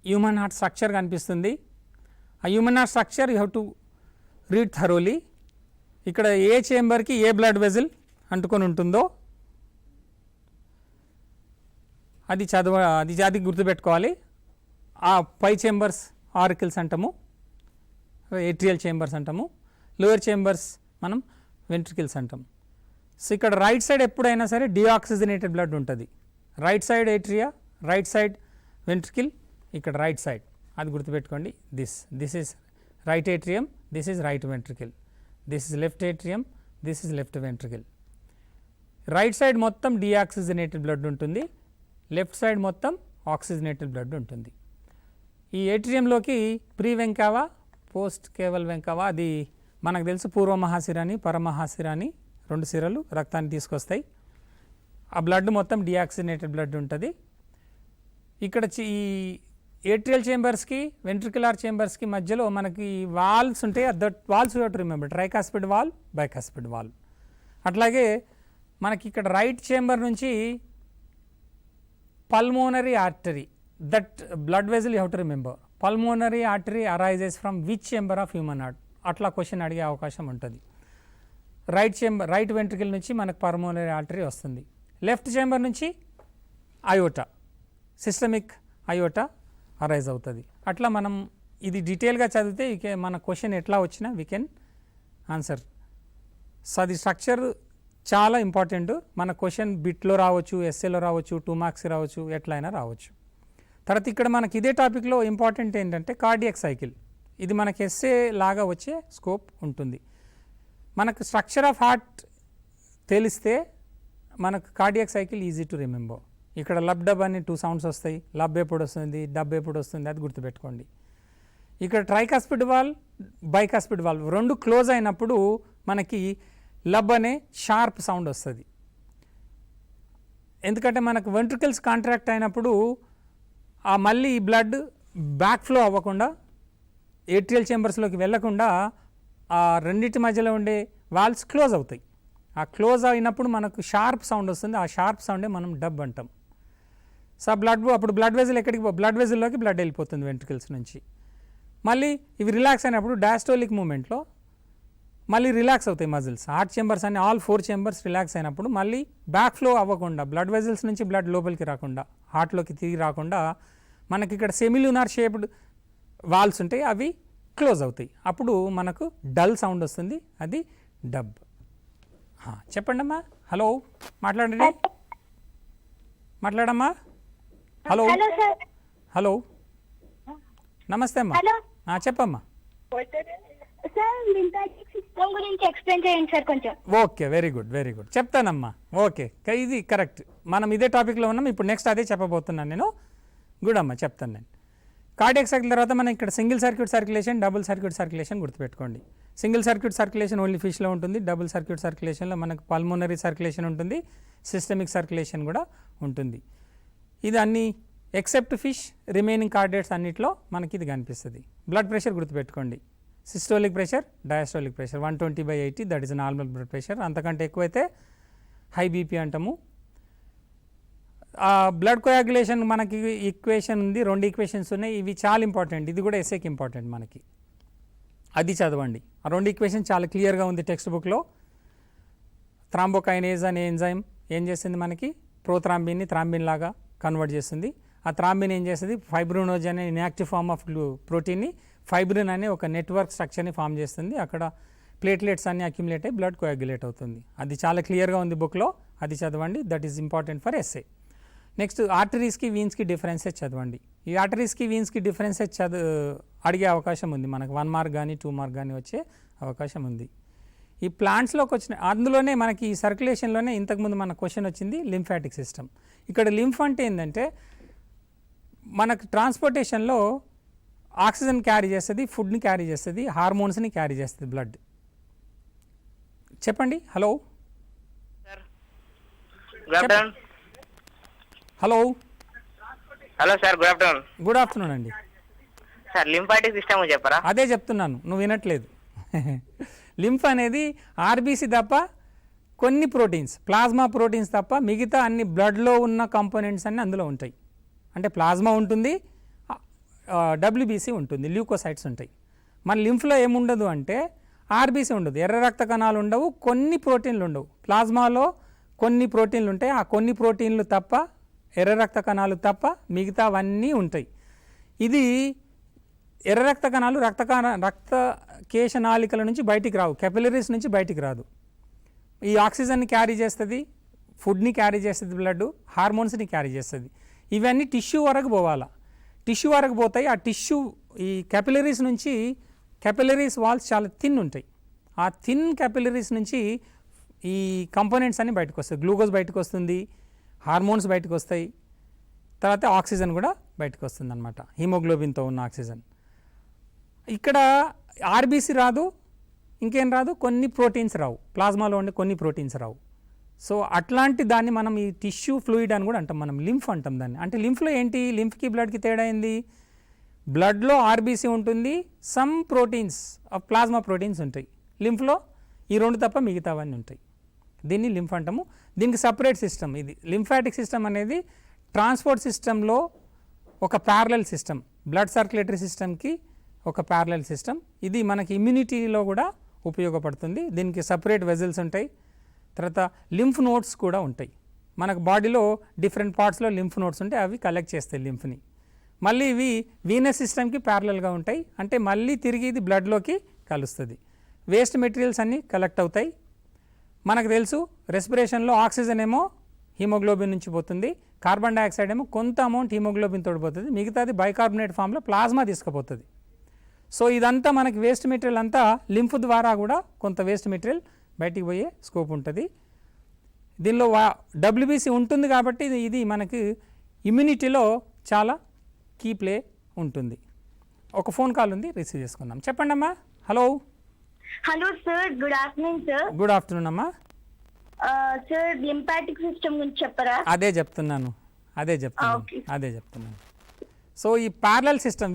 Speaker 1: హ్యూమన్ హార్ట్ స్ట్రక్చర్ కనిపిస్తుంది. ఆ human heart structure you have to read thoroughly. ఇక్కడ ఏ చేంబర్కి ఏ బ్లడ్ వెజిల్ అంటుకొని ఉంటుందో అది గుర్తుపెట్టుకోవాలి. ఆ పై చేంబర్స్ ఆరికల్స్ అంటాము, ఏట్రియల్ చేంబర్స్ అంటాము, లోయర్ చేంబర్స్ మనం వెంట్రికల్స్ అంటాం. సో ఇక్కడ రైట్ సైడ్ ఎప్పుడైనా సరే డిఆక్సిజనేటెడ్ బ్లడ్ ఉంటుంది. Right side atria, right side ventricle, ఇక్కడ రైట్ సైడ్, అది గుర్తుపెట్టుకోండి. This is right atrium, this is right ventricle, this is left atrium, this is left ventricle. Right side మొత్తం డిఆక్సిజనేటెడ్ బ్లడ్ ఉంటుంది, లెఫ్ట్ సైడ్ మొత్తం ఆక్సిజనేటెడ్ బ్లడ్ ఉంటుంది. ఈ ఏట్రియంలోకి ప్రీ వెంకావా, పోస్ట్ కేవల్ వెంకావా, అది మనకు తెలుసు, పూర్వమహాశిరాని పరమహాశిరాని 2 సిరలు రక్తాన్ని తీసుకొస్తాయి. ఆ బ్లడ్ మొత్తం డిఆక్సిజనేటెడ్ బ్లడ్ ఉంటుంది. ఇక్కడ ఈ ఏట్రియల్ చేంబర్స్కి వెంట్రికులర్ చేంబర్స్కి మధ్యలో మనకి వాల్స్ ఉంటాయి. That valves you have to remember, tricuspid valve, bicuspid valve. అట్లాగే మనకి ఇక్కడ రైట్ చేంబర్ నుంచి pulmonary artery, that blood vessel you have to remember. Pulmonary artery arises from which chamber of human heart, అట్లా క్వశ్చన్ అడిగే అవకాశం ఉంటుంది. రైట్ వెంట్రికల్ నుంచి మనకు పల్మోనరీ ఆర్టరీ వస్తుంది. లెఫ్ట్ చేంబర్ నుంచి అయోటా, సిస్టమిక్ అయోటా అరైజ్ అవుతుంది. అట్లా మనం ఇది డీటెయిల్గా చదివితే మన క్వశ్చన్ ఎట్లా వచ్చినా వీ కెన్ ఆన్సర్. సో అది స్ట్రక్చర్ చాలా ఇంపార్టెంట్. మన క్వశ్చన్ బిట్లో రావచ్చు, ఎస్ఏలో రావచ్చు, 2 మార్క్స్ రావచ్చు, ఎట్లయినా రావచ్చు. తర్వాత ఇక్కడ మనకి ఇదే టాపిక్లో ఇంపార్టెంట్ ఏంటంటే కార్డియాక్ సైకిల్. ఇది మనకి ఎస్ఏ లాగా వచ్చే స్కోప్ ఉంటుంది. మనకు స్ట్రక్చర్ ఆఫ్ హార్ట్ తెలిస్తే మనకు cardiac cycle easy to remember. ఇక్కడ లబ్ డబ్ అని 2 సౌండ్స్ వస్తాయి. లబ్ ఎప్పుడు వస్తుంది, డబ్ ఎప్పుడు వస్తుంది, అది గుర్తుపెట్టుకోండి. ఇక్కడ ట్రైకాస్పిడ్ వాల్వ్, బైకాస్పిడ్ వాల్వ్ రెండు క్లోజ్ అయినప్పుడు మనకి లబ్ అనే షార్ప్ సౌండ్ వస్తుంది. ఎందుకంటే మనకు వెంట్రికల్స్ కాంట్రాక్ట్ అయినప్పుడు ఆ మళ్ళీ ఈ బ్లడ్ బ్యాక్ ఫ్లో అవ్వకుండా ఏట్రియల్ చేంబర్స్లోకి వెళ్ళకుండా ఆ రెండింటి మధ్యలో ఉండే వాల్వ్స్ క్లోజ్ అవుతాయి. ఆ క్లోజ్ అయినప్పుడు మనకు షార్ప్ సౌండ్ వస్తుంది. ఆ షార్ప్ సౌండే మనం డబ్ అంటాం. సో అప్పుడు బ్లడ్ వెజల్ ఎక్కడికి బ్లడ్ వెజల్లోకి బ్లడ్ వెళ్ళిపోతుంది వెంట్రికల్స్ నుంచి. మళ్ళీ ఇవి రిలాక్స్ అయినప్పుడు డయాస్టోలిక్ మూమెంట్లో మళ్ళీ రిలాక్స్ అవుతాయి మజిల్స్. హార్ట్ చేంబర్స్ అన్ని ఆల్ 4 చేంబర్స్ రిలాక్స్ అయినప్పుడు మళ్ళీ బ్యాక్ ఫ్లో అవ్వకుండా బ్లడ్ వెజల్స్ నుంచి బ్లడ్ లోపలికి రాకుండా హార్ట్లోకి తిరిగి రాకుండా మనకి ఇక్కడ సెమిల్యూనార్ షేప్డ్ వాల్వ్స్ ఉంటాయి, అవి క్లోజ్ అవుతాయి. అప్పుడు మనకు డల్ సౌండ్ వస్తుంది, అది డబ్. చెప్పండి అమ్మా. హలో, మాట్లాడండి. మాట్లాడమ్మా. హలో హలో, నమస్తే అమ్మా. చెప్పమ్మా.
Speaker 3: సార్ లింఫాటిక్ సిస్టమ్ గురించి ఎక్స్ప్లెయిన్ చేయండి సార్ కొంచెం.
Speaker 1: Okay, very good very good, చెప్తానమ్మా. ఓకే, ఇది కరెక్ట్. మనం ఇదే టాపిక్లో ఉన్నాం ఇప్పుడు. నెక్స్ట్ అదే చెప్పబోతున్నాను నేను. గుడ్ అమ్మా, చెప్తాను నేను. కార్డియాక్ సైకిల్ తర్వాత మనం ఇక్కడ single circuit circulation, double circuit circulation గుర్తుపెట్టుకోండి. సింగిల్ సర్క్యూట్ సర్క్యులేషన్ ఓన్లీ ఫిష్లో ఉంటుంది. డబుల్ సర్క్యూట్ సర్క్యులేషన్లో మనకు పల్మోనరీ సర్క్యులేషన్ ఉంటుంది, సిస్టమిక్ సర్క్యులేషన్ కూడా ఉంటుంది. ఇది అన్ని ఎక్సెప్ట్ ఫిష్, రిమైనింగ్ కార్డియేట్స్ అన్నిట్లో మనకి ఇది కనిపిస్తుంది. బ్లడ్ ప్రెషర్ గుర్తుపెట్టుకోండి. Systolic pressure, diastolic pressure 120/80 that is normal blood pressure. అంతకంటే ఎక్కువైతే హై బీపీ అంటాము. బ్లడ్ కోయాగులేషన్ మనకి ఈక్వేషన్ ఉంది, 2 ఈక్వేషన్స్ ఉన్నాయి. ఇవి చాలా ఇంపార్టెంట్. ఇది కూడా ఎస్ఏకి ఇంపార్టెంట్ మనకి. అది చదవండి. ఆ 2 ఈక్వేషన్ చాలా క్లియర్గా ఉంది టెక్స్ట్ బుక్లో. థ్రాంబోకైనేజ్ అనే ఎంజైమ్ ఏం చేస్తుంది, మనకి ప్రోథ్రాంబిన్ని థ్రాంబిన్ లాగా కన్వర్ట్ చేస్తుంది. ఆ థ్రాంబిన్ ఏం చేస్తుంది, ఫైబ్రినోజ్ అనే ఇన్యాక్టివ్ ఫార్మ్ ఆఫ్ ప్రోటీన్ని ఫైబ్రిన్ అనే ఒక నెట్వర్క్ స్ట్రక్చర్ని ఫామ్ చేస్తుంది. అక్కడ ప్లేట్లెట్స్ అన్ని అక్యుములేట్ అయ్యి బ్లడ్ కోయాగులేట్ అవుతుంది. అది చాలా క్లియర్గా ఉంది బుక్లో, అది చదవండి. That is important for SA. Next ఆర్టరీస్కి వీన్స్కి డిఫరెన్సెస్ చదవండి. ఈ ఆర్టరీస్కి వీన్స్కి డిఫరెన్సెస్ అడిగే అవకాశం ఉంది మనకు. 1 మార్క్ కానీ 2 మార్క్ కానీ వచ్చే అవకాశం ఉంది. ఈ ప్లాంట్స్లోకి వచ్చిన అందులోనే మనకి ఈ సర్క్యులేషన్లోనే ఇంతకుముందు మన క్వశ్చన్ వచ్చింది లింఫాటిక్ సిస్టమ్. ఇక్కడ లింఫ్ అంటే ఏంటంటే మనకు ట్రాన్స్పోర్టేషన్లో ఆక్సిజన్ క్యారీ చేస్తుంది, ఫుడ్ని క్యారీ చేస్తుంది, హార్మోన్స్ని క్యారీ చేస్తుంది బ్లడ్. చెప్పండి. Hello hello
Speaker 2: hello sir, good afternoon.
Speaker 1: Good afternoon అండి.
Speaker 2: సార్ లింఫాటిక్ సిస్టమ్ చెప్పరా?
Speaker 1: అదే చెప్తున్నాను, నువ్వు వినట్లేదు. లింఫ్ అనేది ఆర్బీసీ తప్ప కొన్ని ప్రోటీన్స్, ప్లాజ్మా ప్రోటీన్స్ తప్ప మిగతా అన్ని బ్లడ్లో ఉన్న కాంపోనెంట్స్ అన్నీ అందులో ఉంటాయి. అంటే ప్లాజ్మా ఉంటుంది, డబ్ల్యూబీసీ ఉంటుంది, ల్యూకోసైట్స్ ఉంటాయి. మన లింఫ్లో ఏముండదు అంటే ఆర్బీసీ ఉండదు, ఎర్ర రక్త కణాలు ఉండవు, కొన్ని ప్రోటీన్లు ఉండవు. ప్లాజ్మాలో కొన్ని ప్రోటీన్లు ఉంటాయి, ఆ కొన్ని ప్రోటీన్లు తప్ప, ఎర్ర రక్త కణాలు తప్ప మిగతావన్నీ ఉంటాయి. ఇది ఎర్ర రక్త కణాలు రక్త కేశనాళికల నుంచి బయటికి రావు, కెపిలరీస్ నుంచి బయటికి రాదు. ఈ ఆక్సిజన్ని క్యారీ చేస్తుంది, ఫుడ్ని క్యారీ చేస్తుంది, బ్లడ్ హార్మోన్స్ని క్యారీ చేస్తుంది. ఇవన్నీ టిష్యూ వరకు పోవాలా, టిష్యూ వరకు పోతాయి. ఆ టిష్యూ ఈ కెపిలరీస్ నుంచి, కెపిలరీస్ వాల్స్ చాలా థిన్ ఉంటాయి. ఆ థిన్ కెపిలరీస్ నుంచి ఈ కంపోనెంట్స్ అన్నీ బయటకు వస్తాయి. గ్లూకోజ్ బయటకు వస్తుంది, హార్మోన్స్ బయటకు వస్తాయి, తర్వాత ఆక్సిజన్ కూడా బయటకు వస్తుంది అన్నమాట, హిమోగ్లోబిన్తో ఉన్న ఆక్సిజన్. ఇక్కడ ఆర్బీసీ రాదు, ఇంకేం రాదు, కొన్ని ప్రోటీన్స్ రావు, ప్లాజ్మాలో ఉండే కొన్ని ప్రోటీన్స్ రావు. సో అట్లాంటి దాన్ని మనం ఈ టిష్యూ ఫ్లూయిడ్ అని కూడా అంటాం, మనం లింఫ్ అంటాం దాన్ని. అంటే లింఫ్లో ఏంటి, లింఫ్కి బ్లడ్కి తేడా ఏంది, బ్లడ్లో ఆర్బీసీ ఉంటుంది, సమ్ ప్రోటీన్స్ ప్లాజ్మా ప్రోటీన్స్ ఉంటాయి. లింఫ్లో ఈ 2 తప్ప మిగతావన్నీ ఉంటాయి. దీన్ని లింఫ్ అంటాము. దీనికి సపరేట్ సిస్టమ్. ఇది లింఫాటిక్ సిస్టమ్ అనేది ట్రాన్స్పోర్ట్ సిస్టంలో ఒక ప్యారలల్ సిస్టమ్, బ్లడ్ సర్క్యులేటరీ సిస్టమ్కి ఒక ప్యారలల్ సిస్టమ్. ఇది మనకి ఇమ్యూనిటీలో కూడా ఉపయోగపడుతుంది. దీనికి సపరేట్ వెజల్స్ ఉంటాయి, తర్వాత లింఫ్ నోడ్స్ కూడా ఉంటాయి. మనకు బాడీలో డిఫరెంట్ పార్ట్స్లో లింఫ్ నోడ్స్ ఉంటాయి, అవి కలెక్ట్ చేస్తాయి లింఫ్ని. మళ్ళీ ఇవి వీనస్ సిస్టమ్కి ప్యారలల్గా ఉంటాయి, అంటే మళ్ళీ తిరిగి ఇది బ్లడ్లోకి కలుస్తుంది. వేస్ట్ మెటీరియల్స్ అన్నీ కలెక్ట్ అవుతాయి. మనకు తెలుసు రెస్పిరేషన్లో ఆక్సిజన్ ఏమో హిమోగ్లోబిన్ నుంచి పోతుంది, కార్బన్ డైఆక్సైడ్ ఏమో కొంత అమౌంట్ హిమోగ్లోబిన్ తోడిపోతుంది, మిగతాది బైకార్బోనేట్ ఫామ్లో ప్లాజ్మా తీసుకుపోతుంది. సో ఇదంతా మనకి వేస్ట్ మెటీరియల్ అంతా లింఫ్ ద్వారా కూడా కొంత వేస్ట్ మెటీరియల్ బయటికి పోయే స్కోప్ ఉంటుంది. దీనిలో డబ్ల్యూబీసీ ఉంటుంది కాబట్టి ఇది మనకి ఇమ్యూనిటీలో చాలా కీ ప్లే ఉంటుంది. ఒక ఫోన్ కాల్ ఉంది, రిసీవ్ చేసుకుందాం. చెప్పండి అమ్మా. Hello.
Speaker 3: Hello sir, good afternoon sir.
Speaker 1: Good afternoon అమ్మా.
Speaker 3: సార్ లింపాటిక్ సిస్టమ్ గురించి చెప్పరా?
Speaker 1: అదే చెప్తున్నాను. సో ఈ ప్యారలల్ సిస్టమ్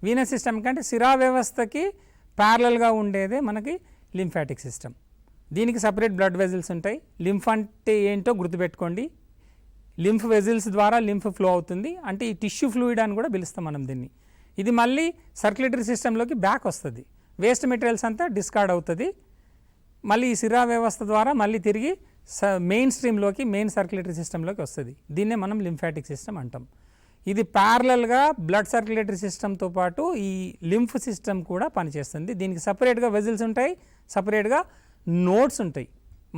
Speaker 1: వీనస్ సిస్టమ్ కంటే సిరా వ్యవస్థకి ప్యారలల్గా ఉండేదే మనకి లింఫాటిక్ సిస్టమ్. దీనికి సపరేట్ బ్లడ్ వెజిల్స్ ఉంటాయి. లింఫ్ అంటే ఏంటో గుర్తుపెట్టుకోండి. లింఫ్ వెజిల్స్ ద్వారా లింఫ్ ఫ్లో అవుతుంది, అంటే ఈ టిష్యూ ఫ్లూయిడ్ అని కూడా పిలుస్తాం మనం దీన్ని. ఇది మళ్ళీ సర్క్యులేటరీ సిస్టంలోకి బ్యాక్ వస్తుంది. వేస్ట్ మెటీరియల్స్ అంతా డిస్కార్డ్ అవుతుంది. మళ్ళీ ఈ సిరా వ్యవస్థ ద్వారా మళ్ళీ తిరిగి మెయిన్ స్ట్రీమ్లోకి, మెయిన్ సర్క్యులేటరీ సిస్టంలోకి వస్తుంది. దీన్నే మనం లింఫాటిక్ సిస్టమ్ అంటాం. ఇది ప్యారలల్గా బ్లడ్ సర్క్యులేటరీ సిస్టంతో పాటు ఈ లింఫ్ సిస్టమ్ కూడా పనిచేస్తుంది. దీనికి సపరేట్గా వెజిల్స్ ఉంటాయి, సపరేట్గా నోడ్స్ ఉంటాయి.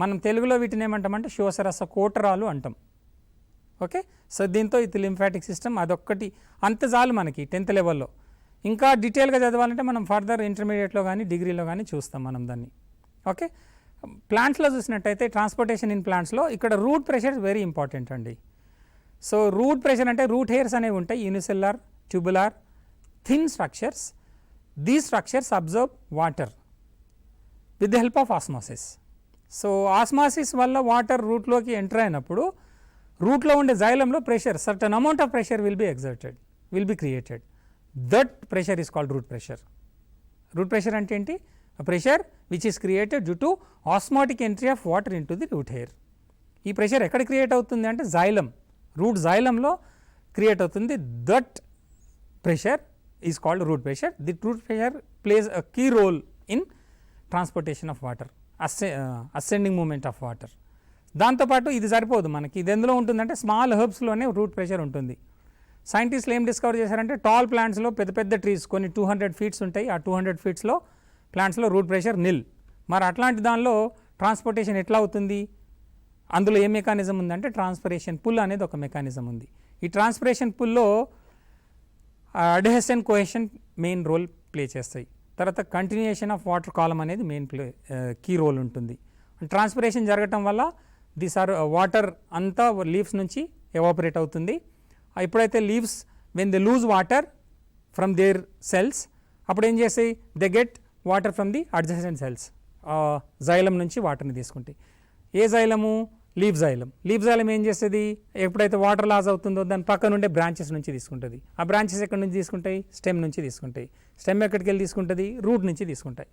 Speaker 1: మనం తెలుగులో వీటిని ఏమంటామంటే శోషరస కోటరాలు అంటాం. ఓకే, సో దీంతో ఇది లింఫాటిక్ సిస్టమ్. అదొక్కటి అంత చాలు మనకి 10th లెవెల్లో. ఇంకా డీటెయిల్గా చదవాలంటే మనం ఫర్దర్ ఇంటర్మీడియట్లో కానీ డిగ్రీలో కానీ చూస్తాం మనం దాన్ని. ఓకే, ప్లాంట్స్లో చూసినట్టయితే ట్రాన్స్పోర్టేషన్ ఇన్ ప్లాంట్స్లో ఇక్కడ రూట్ ప్రెషర్ వెరీ ఇంపార్టెంట్ అండి. సో రూట్ ప్రెషర్ అంటే రూట్ హెయిర్స్ అనేవి ఉంటాయి, unicellular, tubular, thin structures. These structures absorb water with the help of osmosis. So osmosis వల్ల వాటర్ రూట్లోకి ఎంటర్ అయినప్పుడు రూట్లో ఉండే జైలంలో pressure, certain amount of pressure will be created. That pressure is called root pressure. Root pressure అంటే ఏంటి? Pressure which is created due to osmotic entry of water in to the root hair. ఈ ప్రెషర్ ఎక్కడ క్రియేట్ అవుతుంది అంటే జైలం, రూట్ జైలంలో క్రియేట్ అవుతుంది. That pressure is called root pressure. The root pressure plays a key role in transportation of water, ascending movement of water. దాంతోపాటు ఇది సరిపోదు మనకి. ఇది ఎందులో ఉంటుందంటే స్మాల్ హెర్బ్స్లోనే రూట్ ప్రెషర్ ఉంటుంది. సైంటిస్టులు ఏం డిస్కవర్ చేశారంటే టాల్ ప్లాంట్స్లో పెద్ద పెద్ద ట్రీస్ కొన్ని 200 ఫీట్స్ ఉంటాయి. ఆ 200 ఫీట్స్లో ప్లాంట్స్లో రూట్ ప్రెషర్ నిల్. మరి అట్లాంటి దానిలో ట్రాన్స్పోర్టేషన్ ఎట్లా అవుతుంది? అందులో ఏ మెకానిజం ఉందంటే ట్రాన్స్పిరేషన్ పుల్ అనేది ఒక మెకానిజం ఉంది. ఈ ట్రాన్స్పిరేషన్ పుల్లో adhesion cohesion main role play చేస్తాయి. తర్వాత కంటిన్యూయేషన్ ఆఫ్ వాటర్ కాలమ్ అనేది మెయిన్ కీ రోల్ ఉంటుంది. ట్రాన్స్పిరేషన్ జరగటం వల్ల వాటర్ అంతా లీవ్స్ నుంచి ఎవాపరేట్ అవుతుంది. ఎప్పుడైతే leaves when they lose water from their cells, అప్పుడు ఏం చేస్తాయి? They get water from the adjacent cells. Xylem నుంచి వాటర్ని తీసుకుంటాయి. ఏ xylem? Leaf xylem. Leaf xylem ఏం చేస్తుంది? ఎప్పుడైతే వాటర్ లాస్ అవుతుందో దాని పక్కన ఉండే బ్రాంచెస్ నుంచి తీసుకుంటుంది. ఆ బ్రాంచెస్ ఎక్కడి నుంచి తీసుకుంటాయి? స్టెమ్ నుంచి తీసుకుంటాయి. స్టెమ్ ఎక్కడికి వెళ్ళి తీసుకుంటుంది? రూట్ నుంచి తీసుకుంటాయి.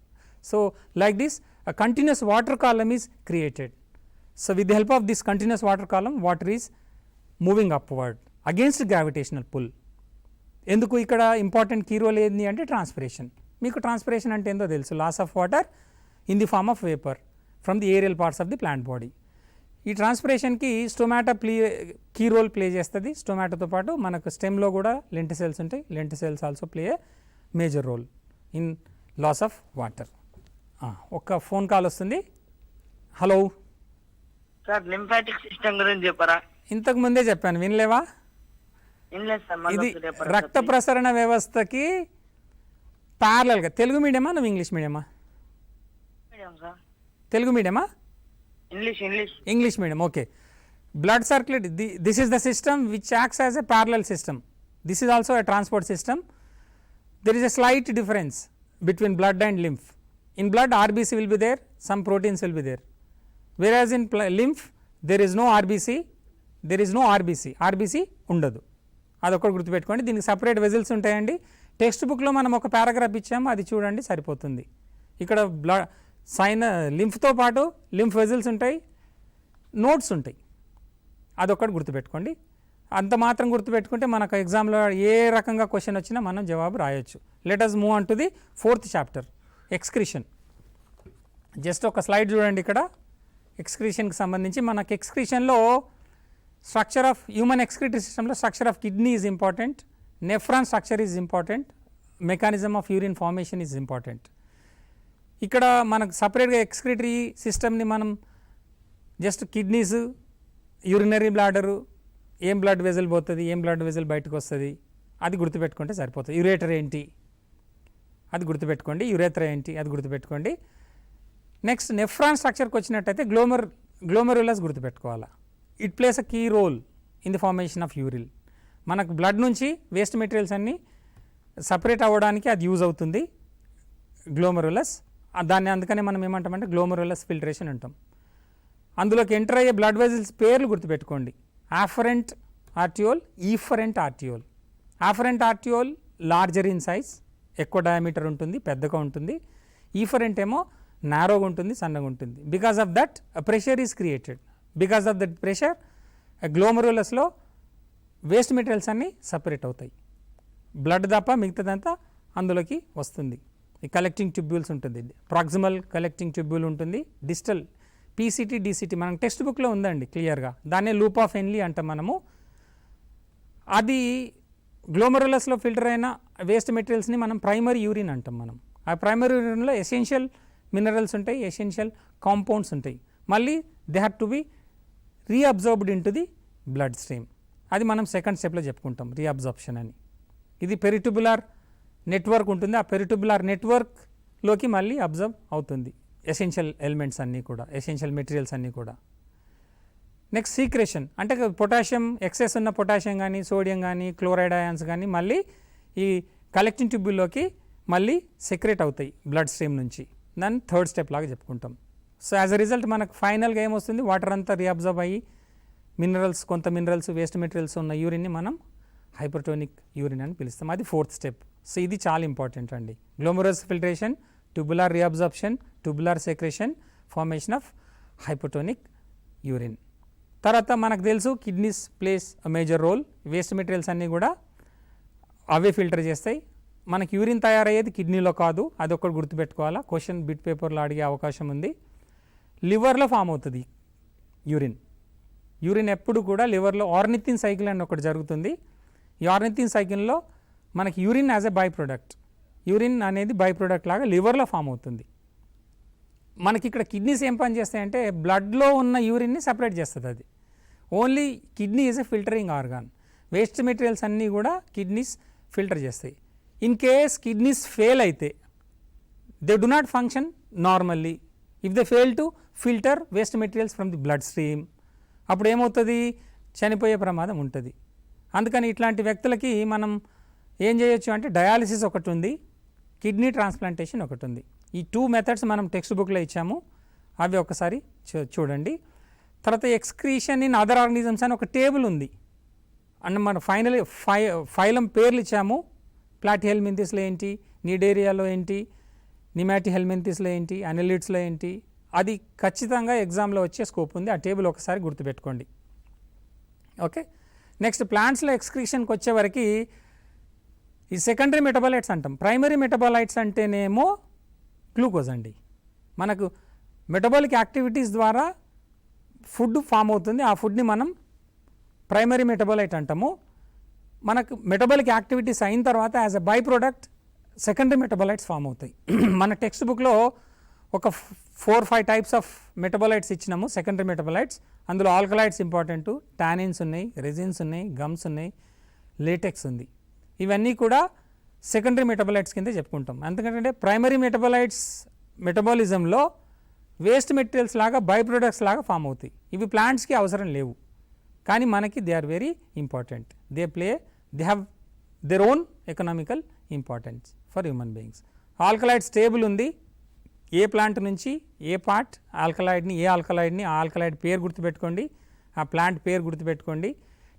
Speaker 1: So like this a continuous water column is created. So with the help of this continuous water column, water is moving upward against gravitational pull. ఎందుకు ఇక్కడ ఇంపార్టెంట్ కీ రోల్ ఏంది అంటే ట్రాన్స్పిరేషన్. మీకు ట్రాన్స్పిరేషన్ అంటే ఏందో తెలుసు, loss of water in the form of vapour from the aerial parts of the plant body. ఈ ట్రాన్స్పిరేషన్కి స్టొమాటో కీ రోల్ ప్లే చేస్తుంది. స్టొమాటోతో పాటు మనకు స్టెమ్లో కూడా లెంటిసెల్స్ ఉంటాయి. Lenticels also play a major role in loss of water. ఒక ఫోన్ కాల్ వస్తుంది. హలో
Speaker 2: సార్, లింఫాటిక్ సిస్టమ్ గురించి చెప్పరా?
Speaker 1: ఇంతకు ముందే చెప్పాను, వినలేవా? ఇది రక్త ప్రసరణ వ్యవస్థకి ప్యారలల్గా. తెలుగు మీడియమా నువ్వు ఇంగ్లీష్ మీడియమా? తెలుగు మీడియమా? English medium. Okay. Blood circulate, this is the system which acts as a parallel system. This is also a transport system. There is a slight difference between blood and lymph. In blood, RBC will be there, some proteins will be there. Whereas in lymph, there is no RBC, RBC ఉండదు. అదొకటి గుర్తుపెట్టుకోండి. దీనికి సపరేట్ వెజిల్స్ ఉంటాయండి. టెక్స్ట్ బుక్లో మనం ఒక పారాగ్రాఫ్ ఇచ్చాము, అది చూడండి సరిపోతుంది. ఇక్కడ లింఫ్తో పాటు లింఫ్ వెజిల్స్ ఉంటాయి, నోట్స్ ఉంటాయి. అదొకటి గుర్తుపెట్టుకోండి. అంత మాత్రం గుర్తుపెట్టుకుంటే మనకు ఎగ్జామ్లో ఏ రకంగా క్వశ్చన్ వచ్చినా మనం జవాబు రాయొచ్చు. Let us move on to the 4th chapter, excretion. Just ఒక స్లైడ్ చూడండి. ఇక్కడ ఎక్స్క్రీషన్కి సంబంధించి మనకు ఎక్స్క్రీషన్లో స్ట్రక్చర్ ఆఫ్ హ్యూమన్ ఎక్స్క్రీటరీ సిస్టంలో structure of kidney is important, nephron structure is important, mechanism of urine formation is important. ఇక్కడ మనకు సపరేట్గా ఎక్స్క్రీటరీ సిస్టమ్ని మనం జస్ట్ కిడ్నీస్, యూరినరీ బ్లాడరు, ఏం బ్లడ్ వెజల్ పోతుంది, ఏం బ్లడ్ వెజల్ బయటకు వస్తుంది, అది గుర్తుపెట్టుకుంటే సరిపోతుంది. యురేటర్ ఏంటి అది గుర్తుపెట్టుకోండి, యురేత్రా ఏంటి అది గుర్తుపెట్టుకోండి. నెక్స్ట్ నెఫ్రాన్ స్ట్రక్చర్కి వచ్చినట్టయితే గ్లోమెరులస్ గుర్తుపెట్టుకోవాలా. It plays a key role in the formation of urine. మనకు బ్లడ్ నుంచి వేస్ట్ మెటీరియల్స్ అన్నీ సపరేట్ అవ్వడానికి అది యూజ్ అవుతుంది గ్లోమెరులస్. దాన్ని అందుకనే మనం ఏమంటామంటే గ్లోమెరులస్ ఫిల్టరేషన్ అంటాం. అందులోకి ఎంటర్ అయ్యే బ్లడ్ వెజల్స్ పేర్లు గుర్తుపెట్టుకోండి. Afferent arteriole, efferent arteriole. Afferent arteriole larger in size, ఎక్కువ డయామీటర్ ఉంటుంది, పెద్దగా ఉంటుంది. ఈఫరెంట్ ఏమో నారోగా ఉంటుంది, సన్నగా ఉంటుంది. Because of that pressure is created. Because of that pressure గ్లోమెరులస్లో వేస్ట్ మెటీరియల్స్ అన్నీ సపరేట్ అవుతాయి. బ్లడ్ తప్ప మిగతాదంతా అందులోకి వస్తుంది. ఈ కలెక్టింగ్ ట్యూబ్యూల్స్ ఉంటుంది, ప్రాక్సిమల్ కలెక్టింగ్ ట్యూబ్యూల్ ఉంటుంది, డిస్టల్ పీసీటీ డీసీటీ మనకు టెక్స్ట్ బుక్లో ఉందండి క్లియర్గా. దాన్నే లూప్ ఆఫ్ హెన్లీ అంటాం మనము. అది గ్లోమెరులస్లో ఫిల్టర్ అయిన వేస్ట్ మెటీరియల్స్ని మనం ప్రైమరీ యూరిన్ అంటాం మనం. ఆ ప్రైమరీ యూరిన్లో ఎసెన్షియల్ మినరల్స్ ఉంటాయి, ఎసెన్షియల్ కాంపౌండ్స్ ఉంటాయి. మళ్ళీ they have to be reabsorbed in to the blood stream. అది మనం సెకండ్ స్టెప్లో చెప్పుకుంటాం, రీఅబ్జార్ప్షన్ అని. ఇది పెరిట్యుబులార్ నెట్వర్క్ ఉంటుంది, ఆ పెరిట్యుబులార్ నెట్వర్క్లోకి మళ్ళీ అబ్జర్వ్ అవుతుంది ఎసెన్షియల్ ఎలిమెంట్స్ అన్నీ కూడా, ఎసెన్షియల్ మెటీరియల్స్ అన్నీ కూడా. నెక్స్ట్ సీక్రేషన్ అంటే పొటాషియం, ఎక్సెస్ ఉన్న పొటాషియం కానీ, సోడియం కానీ, క్లోరైడ్ అయాన్స్ కానీ మళ్ళీ ఈ కలెక్టింగ్ ట్యూబ్యూల్లోకి మళ్ళీ సెక్రేట్ అవుతాయి బ్లడ్ స్ట్రీమ్ నుంచి. దాన్ని థర్డ్ స్టెప్ లాగా చెప్పుకుంటాం. సో యాజ్ అ రిజల్ట్ మనకు ఫైనల్గా ఏమొస్తుంది, వాటర్ అంతా రీఅబ్జర్వ్ అయ్యి మినరల్స్, కొంత మినరల్స్, వేస్ట్ మెటీరియల్స్ ఉన్న యూరిన్ని మనం హైపర్టోనిక్ యూరిన్ అని పిలుస్తాం. అది ఫోర్త్ స్టెప్. సో ఇది చాలా ఇంపార్టెంట్ అండి. Glomerulus filtration, tubular reabsorption, tubular secretion, formation of hypertonic urine. తర్వాత మనకు తెలుసు kidneys plays a major role. Waste materials అన్నీ కూడా అవే ఫిల్టర్ చేస్తాయి. మనకి యూరిన్ తయారయ్యేది కిడ్నీలో కాదు, అది ఒక్కటి గుర్తుపెట్టుకోవాలా. క్వశ్చన్ బిట్ పేపర్లో అడిగే అవకాశం ఉంది. లివర్లో ఫామ్ అవుతుంది యూరిన్. యూరిన్ ఎప్పుడు కూడా లివర్లో ఆర్నిథిన్ సైకిల్ అని ఒకటి జరుగుతుంది. ఈ ఆర్నిథిన్ సైకిల్లో మనకి urine as a by product, urine అనేది బై ప్రొడక్ట్ లాగా లివర్లో ఫామ్ అవుతుంది. మనకి ఇక్కడ కిడ్నీస్ ఏం పని చేస్తాయంటే బ్లడ్లో ఉన్న యూరిన్ని సపరేట్ చేస్తుంది. అది only kidney is a filtering organ. Waste materials అన్నీ కూడా కిడ్నీస్ ఫిల్టర్ చేస్తాయి. ఇన్ కేస్ కిడ్నీస్ ఫెయిల్ అయితే they do not function normally if they fail to filter waste materials from the blood stream. అప్పుడు ఏమవుతుంది, చనిపోయే ప్రమాదం ఉంటుంది. అందుకని ఇట్లాంటి వ్యక్తులకి మనం ఏం చేయొచ్చు అంటే డయాలిసిస్ ఒకటి ఉంది, కిడ్నీ ట్రాన్స్ప్లాంటేషన్ ఒకటి ఉంది. ఈ 2 మెథడ్స్ మనం టెక్స్ట్ బుక్లో ఇచ్చాము, అవి ఒకసారి చూడండి. తర్వాత ఎక్స్క్రీషన్ ఇన్ అదర్ ఆర్గనిజమ్స్ అని ఒక టేబుల్ ఉంది. అండ్ మనం ఫైనల్ ఫైలం పేర్లు ఇచ్చాము. ప్లాటిహెల్మింథిస్లో ఏంటి, నీడేరియాలో ఏంటి, నిమాటిహెల్మింథిస్లో ఏంటి, అనెలిడ్స్లో ఏంటి, అది ఖచ్చితంగా ఎగ్జామ్లో వచ్చే స్కోప్ ఉంది. ఆ టేబుల్ ఒకసారి గుర్తుపెట్టుకోండి. ఓకే, నెక్స్ట్ ప్లాంట్స్లో ఎక్స్క్రీషన్కి వచ్చేవరకు ఈ సెకండరీ మెటబాలైట్స్ అంటాం. ప్రైమరీ మెటబాలైట్స్ అంటేనేమో గ్లూకోజ్ అండి. మనకు మెటబాలిక్ యాక్టివిటీస్ ద్వారా ఫుడ్ ఫామ్ అవుతుంది, ఆ ఫుడ్ని మనం ప్రైమరీ మెటబాలైట్ అంటాము. మనకు మెటబాలిక్ యాక్టివిటీస్ అయిన తర్వాత as a by product secondary metabolites form అవుతాయి. మన టెక్స్ట్ బుక్లో ఒక 4-5 టైప్స్ ఆఫ్ మెటబాలైట్స్ ఇచ్చినాము, సెకండరీ మెటబాలైట్స్. అందులో ఆల్కలైడ్స్ ఇంపార్టెంట్, టానిన్స్ ఉన్నాయి, రెజిన్స్ ఉన్నాయి, గమ్స్ ఉన్నాయి, లేటెక్స్ ఉంది. ఇవన్నీ కూడా సెకండరీ మెటబాలైట్స్ కింద చెప్పుకుంటాం. ఎందుకంటే ప్రైమరీ మెటబాలైట్స్ మెటబాలిజంలో వేస్ట్ మెటీరియల్స్ లాగా బై ప్రొడక్ట్స్ లాగా ఫామ్ అవుతాయి. ఇవి ప్లాంట్స్కి అవసరం లేవు, కానీ మనకి they are very important. They have their own economical importance for human beings. Alkaloids table ఉంది, ఏ ప్లాంట్ నుంచి ఏ పార్ట్ ఆల్కలైడ్ని, ఏ ఆల్కలైడ్ని, ఆ ఆల్కలైడ్ పేరు గుర్తుపెట్టుకోండి, ఆ ప్లాంట్ పేరు గుర్తుపెట్టుకోండి.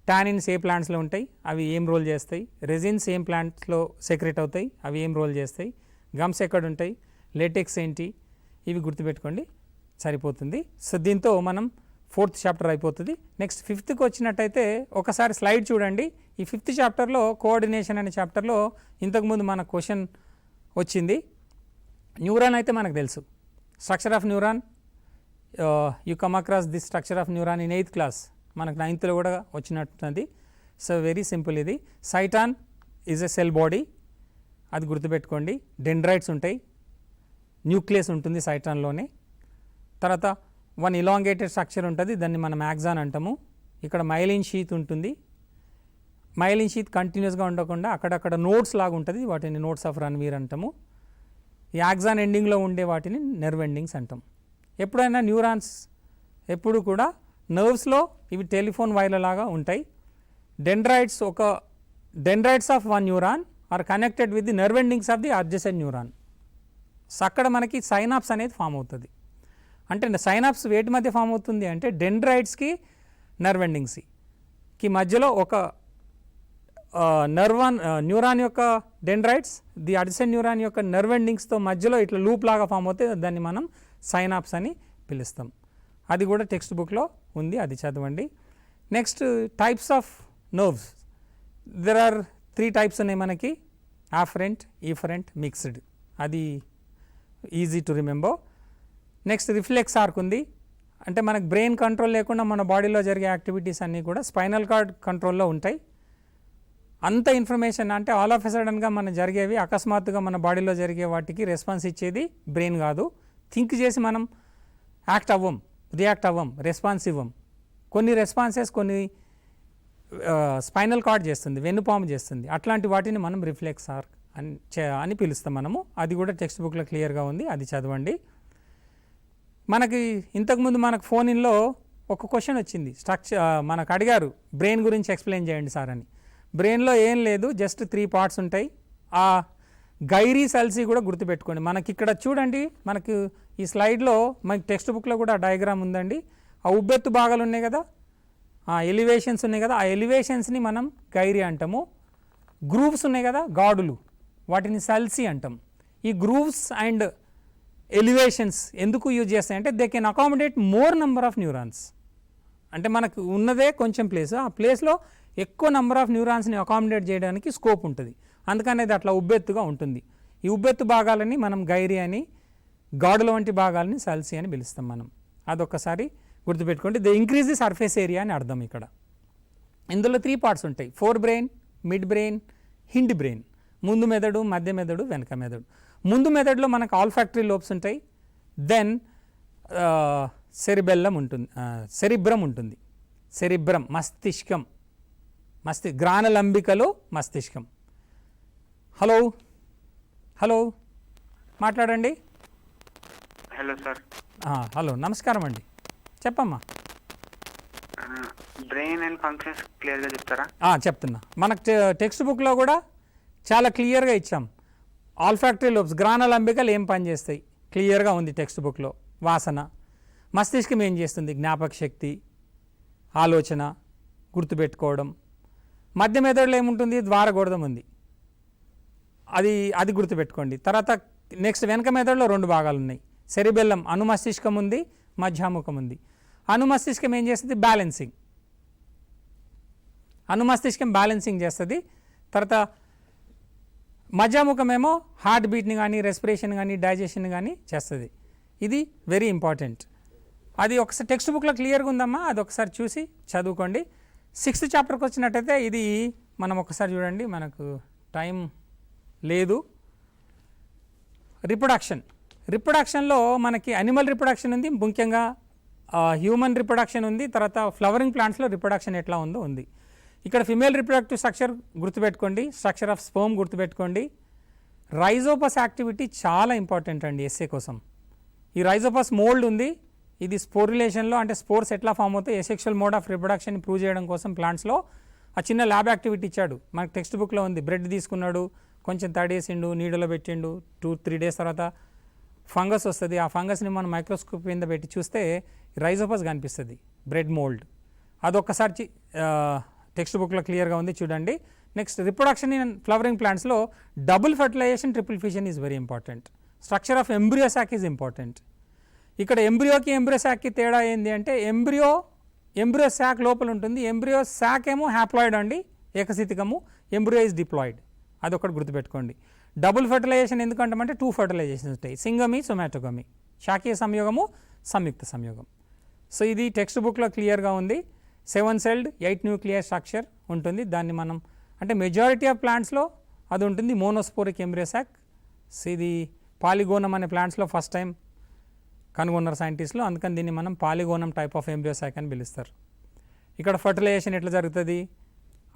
Speaker 1: టానిన్స్ ఏ ప్లాంట్స్లో ఉంటాయి, అవి ఏం రోల్ చేస్తాయి. రెజిన్స్ ఏం ప్లాంట్స్లో సెక్రెట్ అవుతాయి, అవి ఏం రోల్ చేస్తాయి. గమ్స్ ఎక్కడ ఉంటాయి, లేటెక్స్ ఏంటి, ఇవి గుర్తుపెట్టుకోండి, సరిపోతుంది. సో దీంతో మనం 4th చాప్టర్ అయిపోతుంది. నెక్స్ట్ 5th వచ్చినట్టయితే ఒకసారి స్లైడ్ చూడండి. ఈ 5th చాప్టర్లో కోఆర్డినేషన్ అనే చాప్టర్లో ఇంతకుముందు మన క్వశ్చన్ వచ్చింది. న్యూరాన్ అయితే మనకు తెలుసు, structure of neuron, you come across this structure of neuron in 8th class, మనకు 9thలో కూడా వచ్చినట్టుంది. So very simple. ఇది cyton is a cell body, అది గుర్తుపెట్టుకోండి. డెండ్రైట్స్ ఉంటాయి, న్యూక్లియస్ ఉంటుంది సైటాన్లోనే. తర్వాత 1 ఇలాంగేటెడ్ స్ట్రక్చర్ ఉంటుంది, దాన్ని మనం యాక్సాన్ అంటాము. ఇక్కడ మైలిన్ షీత్ ఉంటుంది. మైలిన్ షీత్ కంటిన్యూస్గా ఉండకుండా అక్కడక్కడ నోట్స్ లాగా ఉంటుంది, వాటిని నోట్స్ ఆఫ్ రణ్వీర్ అంటాము. ఈ యాక్సాన్ ఎండింగ్లో ఉండే వాటిని నెర్వ్ ఎండింగ్స్ అంటాం. ఎప్పుడైనా న్యూరాన్స్ ఎప్పుడు కూడా నర్వ్స్లో ఇవి టెలిఫోన్ వైర్ల లాగా ఉంటాయి. Dendrites of one neuron are connected with the nerve endings of the adjacent neuron. So అక్కడ మనకి సైనాప్స్ అనేది ఫామ్ అవుతుంది. అంటే సైనాప్స్ వేటి మధ్య ఫామ్ అవుతుంది అంటే డెండ్రైట్స్కి నర్వ్ ఎండింగ్స్కి మధ్యలో ఒక న్యూరాన్ యొక్క డెండ్రైట్స్ ది అడ్జసెంట్ న్యూరాన్ యొక్క నర్వ్ ఎండింగ్స్తో మధ్యలో ఇట్లా లూప్ లాగా ఫామ్ అవుతే దాన్ని మనం సైనాప్స్ అని పిలుస్తాం. అది కూడా టెక్స్ట్ బుక్లో ఉంది, అది చదవండి. Next types of nerves, there are 3 types ఉన్నాయి మనకి, ఆఫరెంట్, ఈఫరెంట్, మిక్స్డ్. అది easy to remember. Next reflex arc ఉంది, అంటే మనకు బ్రెయిన్ కంట్రోల్ లేకుండా మన బాడీలో జరిగే యాక్టివిటీస్ అన్నీ కూడా స్పైనల్ కార్డ్ కంట్రోల్లో ఉంటాయి. అంత ఇన్ఫర్మేషన్ అంటే ఆల్ ఆఫ్ ఎ సడన్గా మన జరిగేవి అకస్మాత్తుగా మన బాడీలో జరిగే వాటికి రెస్పాన్స్ ఇచ్చేది బ్రెయిన్ కాదు. థింక్ చేసి మనం యాక్ట్ అవ్వం, రియాక్ట్ అవ్వం, రెస్పాన్స్ ఇవ్వం. కొన్ని రెస్పాన్సెస్ కొన్ని స్పైనల్ కార్డ్ చేస్తుంది, వెన్నుపాము చేస్తుంది. అట్లాంటి వాటిని మనం రిఫ్లెక్స్ ఆర్క్ అని పిలుస్తాం మనము. అది కూడా టెక్స్ట్ బుక్లో క్లియర్గా ఉంది, అది చదవండి. మనకి ఇంతకుముందు మనకు ఫోన్ ఇన్లో ఒక క్వశ్చన్ వచ్చింది, మనకు అడిగారు బ్రెయిన్ గురించి ఎక్స్ప్లెయిన్ చేయండి సార్ అని. బ్రెయిన్లో ఏం లేదు, జస్ట్ 3 పార్ట్స్ ఉంటాయి. ఆ గైరీ సెల్స్ కూడా గుర్తుపెట్టుకోండి. మనకి ఇక్కడ చూడండి, మనకు ఈ స్లైడ్లో మనకి టెక్స్ట్ బుక్లో కూడా డయాగ్రామ్ ఉందండి. ఆ ఉబ్బెత్తు భాగాలు ఉన్నాయి కదా, ఆ ఎలివేషన్స్ ఉన్నాయి కదా, ఆ ఎలివేషన్స్ని మనం గైరీ అంటాము. గ్రూవ్స్ ఉన్నాయి కదా, గాడులు, వాటిని సెల్సీ అంటాం. ఈ గ్రూవ్స్ అండ్ ఎలివేషన్స్ ఎందుకు యూజ్ చేస్తాయంటే they can accommodate more number of neurons. అంటే మనకు ఉన్నదే కొంచెం ప్లేస్, ఆ ప్లేస్లో ఎక్కువ నెంబర్ ఆఫ్ న్యూరాన్స్ని అకామిడేట్ చేయడానికి స్కోప్ ఉంటుంది. అందుకని అది అట్లా ఉబ్బెత్తుగా ఉంటుంది. ఈ ఉబ్బెత్తు భాగాలని మనం గైరీ అని, గాడుల వంటి భాగాలని సెల్సీ అని పిలుస్తాం మనం. అదొక్కసారి గుర్తుపెట్టుకోండి. They increase the surface area అని అర్థం ఇక్కడ. ఇందులో 3 పార్ట్స్ ఉంటాయి, four brain, mid brain, Hind brain. ముందు మెదడు, మధ్య మెదడు, వెనక మెదడు. ముందు మెదడులో మనకు ఆల్ఫాక్టరీ లోబ్స్ ఉంటాయి. దెన్ సెరిబెల్లం ఉంటుంది, సెరిబ్రమ్ ఉంటుంది. సెరిబ్రమ్ మస్తిష్కం, గ్రానలంబికలో మస్తిష్కం. హలో హలో మాట్లాడండి.
Speaker 4: Hello sir.
Speaker 1: హలో నమస్కారం అండి, చెప్పమ్మా.
Speaker 4: బ్రెయిన్ అండ్ ఫంక్షన్స్ క్లియర్గా చెప్తారా?
Speaker 1: చెప్తున్నా. మనకు టెక్స్ట్ బుక్లో కూడా చాలా క్లియర్గా ఇచ్చాం. ఆల్ఫాక్టరీ లోబ్స్, గ్రానలంబికలు ఏం పని చేస్తాయి క్లియర్గా ఉంది టెక్స్ట్ బుక్లో. వాసన. మస్తిష్కం ఏం చేస్తుంది? జ్ఞాపక శక్తి, ఆలోచన, గుర్తుపెట్టుకోవడం. మధ్య మెదడులో ఏముంటుంది? ద్వారగోడదం ఉంది, అది గుర్తుపెట్టుకోండి. తర్వాత నెక్స్ట్ వెనక మెదడులో 2 భాగాలు ఉన్నాయి. సెరిబెల్లం, అనుమస్తిష్కం ఉంది, మధ్యాముఖం ఉంది. అనుమస్తిష్కం ఏం చేస్తుంది? బ్యాలెన్సింగ్. అనుమస్తిష్కం బ్యాలెన్సింగ్ చేస్తుంది. తర్వాత మధ్యాముఖం ఏమో హార్ట్ బీట్ని కానీ, రెస్పిరేషన్ కానీ, డైజెషన్ కానీ చేస్తుంది. ఇది వెరీ ఇంపార్టెంట్. అది ఒకసారి టెక్స్ట్ బుక్లో క్లియర్గా ఉందమ్మా, అది ఒకసారి చూసి చదువుకోండి. 6th చాప్టర్కి వచ్చినట్టయితే ఇది మనం ఒకసారి చూడండి, మనకు టైం లేదు. రిప్రొడక్షన్లో మనకి అనిమల్ రిప్రొడక్షన్ ఉంది, ముఖ్యంగా హ్యూమన్ రిప్రొడక్షన్ ఉంది. తర్వాత ఫ్లవరింగ్ ప్లాంట్స్లో రిప్రొడక్షన్ ఎట్లా ఉందో ఉంది. ఇక్కడ ఫిమేల్ రిప్రొడక్టివ్ స్ట్రక్చర్ గుర్తుపెట్టుకోండి, స్ట్రక్చర్ ఆఫ్ స్పర్మ్ గుర్తుపెట్టుకోండి. రైజోపస్ యాక్టివిటీ చాలా ఇంపార్టెంట్ అండి ఎస్ఏ కోసం. ఈ రైజోపస్ మోల్డ్ ఉంది, ఇది స్పోర్ రిలేషన్లో, అంటే స్పోర్స్ ఎట్లా ఫామ్ అవుతాయి, asexual mode of reproduction prove చేయడం కోసం ప్లాంట్స్లో ఆ చిన్న ల్యాబ్ యాక్టివిటీ ఇచ్చాడు. మనకు టెక్స్ట్ బుక్లో ఉంది. బ్రెడ్ తీసుకున్నాడు, కొంచెం తడేసిండు, నీడలో పెట్టిండు, 2-3 డేస్ తర్వాత ఫంగస్ వస్తుంది. ఆ ఫంగస్ని మనం మైక్రోస్కోప్ కింద పెట్టి చూస్తే రైజోపస్ కనిపిస్తుంది, బ్రెడ్ మోల్డ్. అదొక్కసారి టెక్స్ట్ బుక్లో క్లియర్గా ఉంది, చూడండి. నెక్స్ట్ రిప్రొడక్షన్ ఇన్ ఫ్లవరింగ్ ప్లాంట్స్లో double fertilization, triple fission is very important. Structure of embryo sac is important. ఇక్కడ ఎంబ్రియోకి ఎంబ్రియో సాక్కి తేడా ఏంటి అంటే ఎంబ్రియో సాక్ లోపల ఉంటుంది, ఎంబ్రియో సాక్ ఏమో హ్యాప్లాయిడ్ అండి, ఏకశితికము. ఎంబ్రియో ఈజ్ డిప్లాయిడ్, అదొకటి గుర్తుపెట్టుకోండి. డబుల్ ఫర్టిలైజేషన్ ఎందుకంటామంటే 2 ఫర్టిలైజేషన్స్ ఉంటాయి, సింగమి, సొమాటోగమి, శాఖీయ సంయోగము, సంయుక్త సంయోగం. సో ఇది టెక్స్ట్ బుక్లో క్లియర్గా ఉంది. 7 సెల్డ్ 8 న్యూక్లియర్ స్ట్రక్చర్ ఉంటుంది. దాన్ని మనం అంటే మెజారిటీ ఆఫ్ ప్లాంట్స్లో అది ఉంటుంది, మోనోస్పోరిక్ ఎంబ్రియో సాక్. సో ఇది పాలిగోనం అనే ప్లాంట్స్లో ఫస్ట్ టైం కనుగొన్నారు సైంటిస్టులు, అందుకని దీన్ని మనం పాలిగోనం టైప్ ఆఫ్ ఎంబ్రియో సాక్ అని పిలుస్తారు. ఇక్కడ ఫర్టిలైజేషన్ ఎట్లా జరుగుతుంది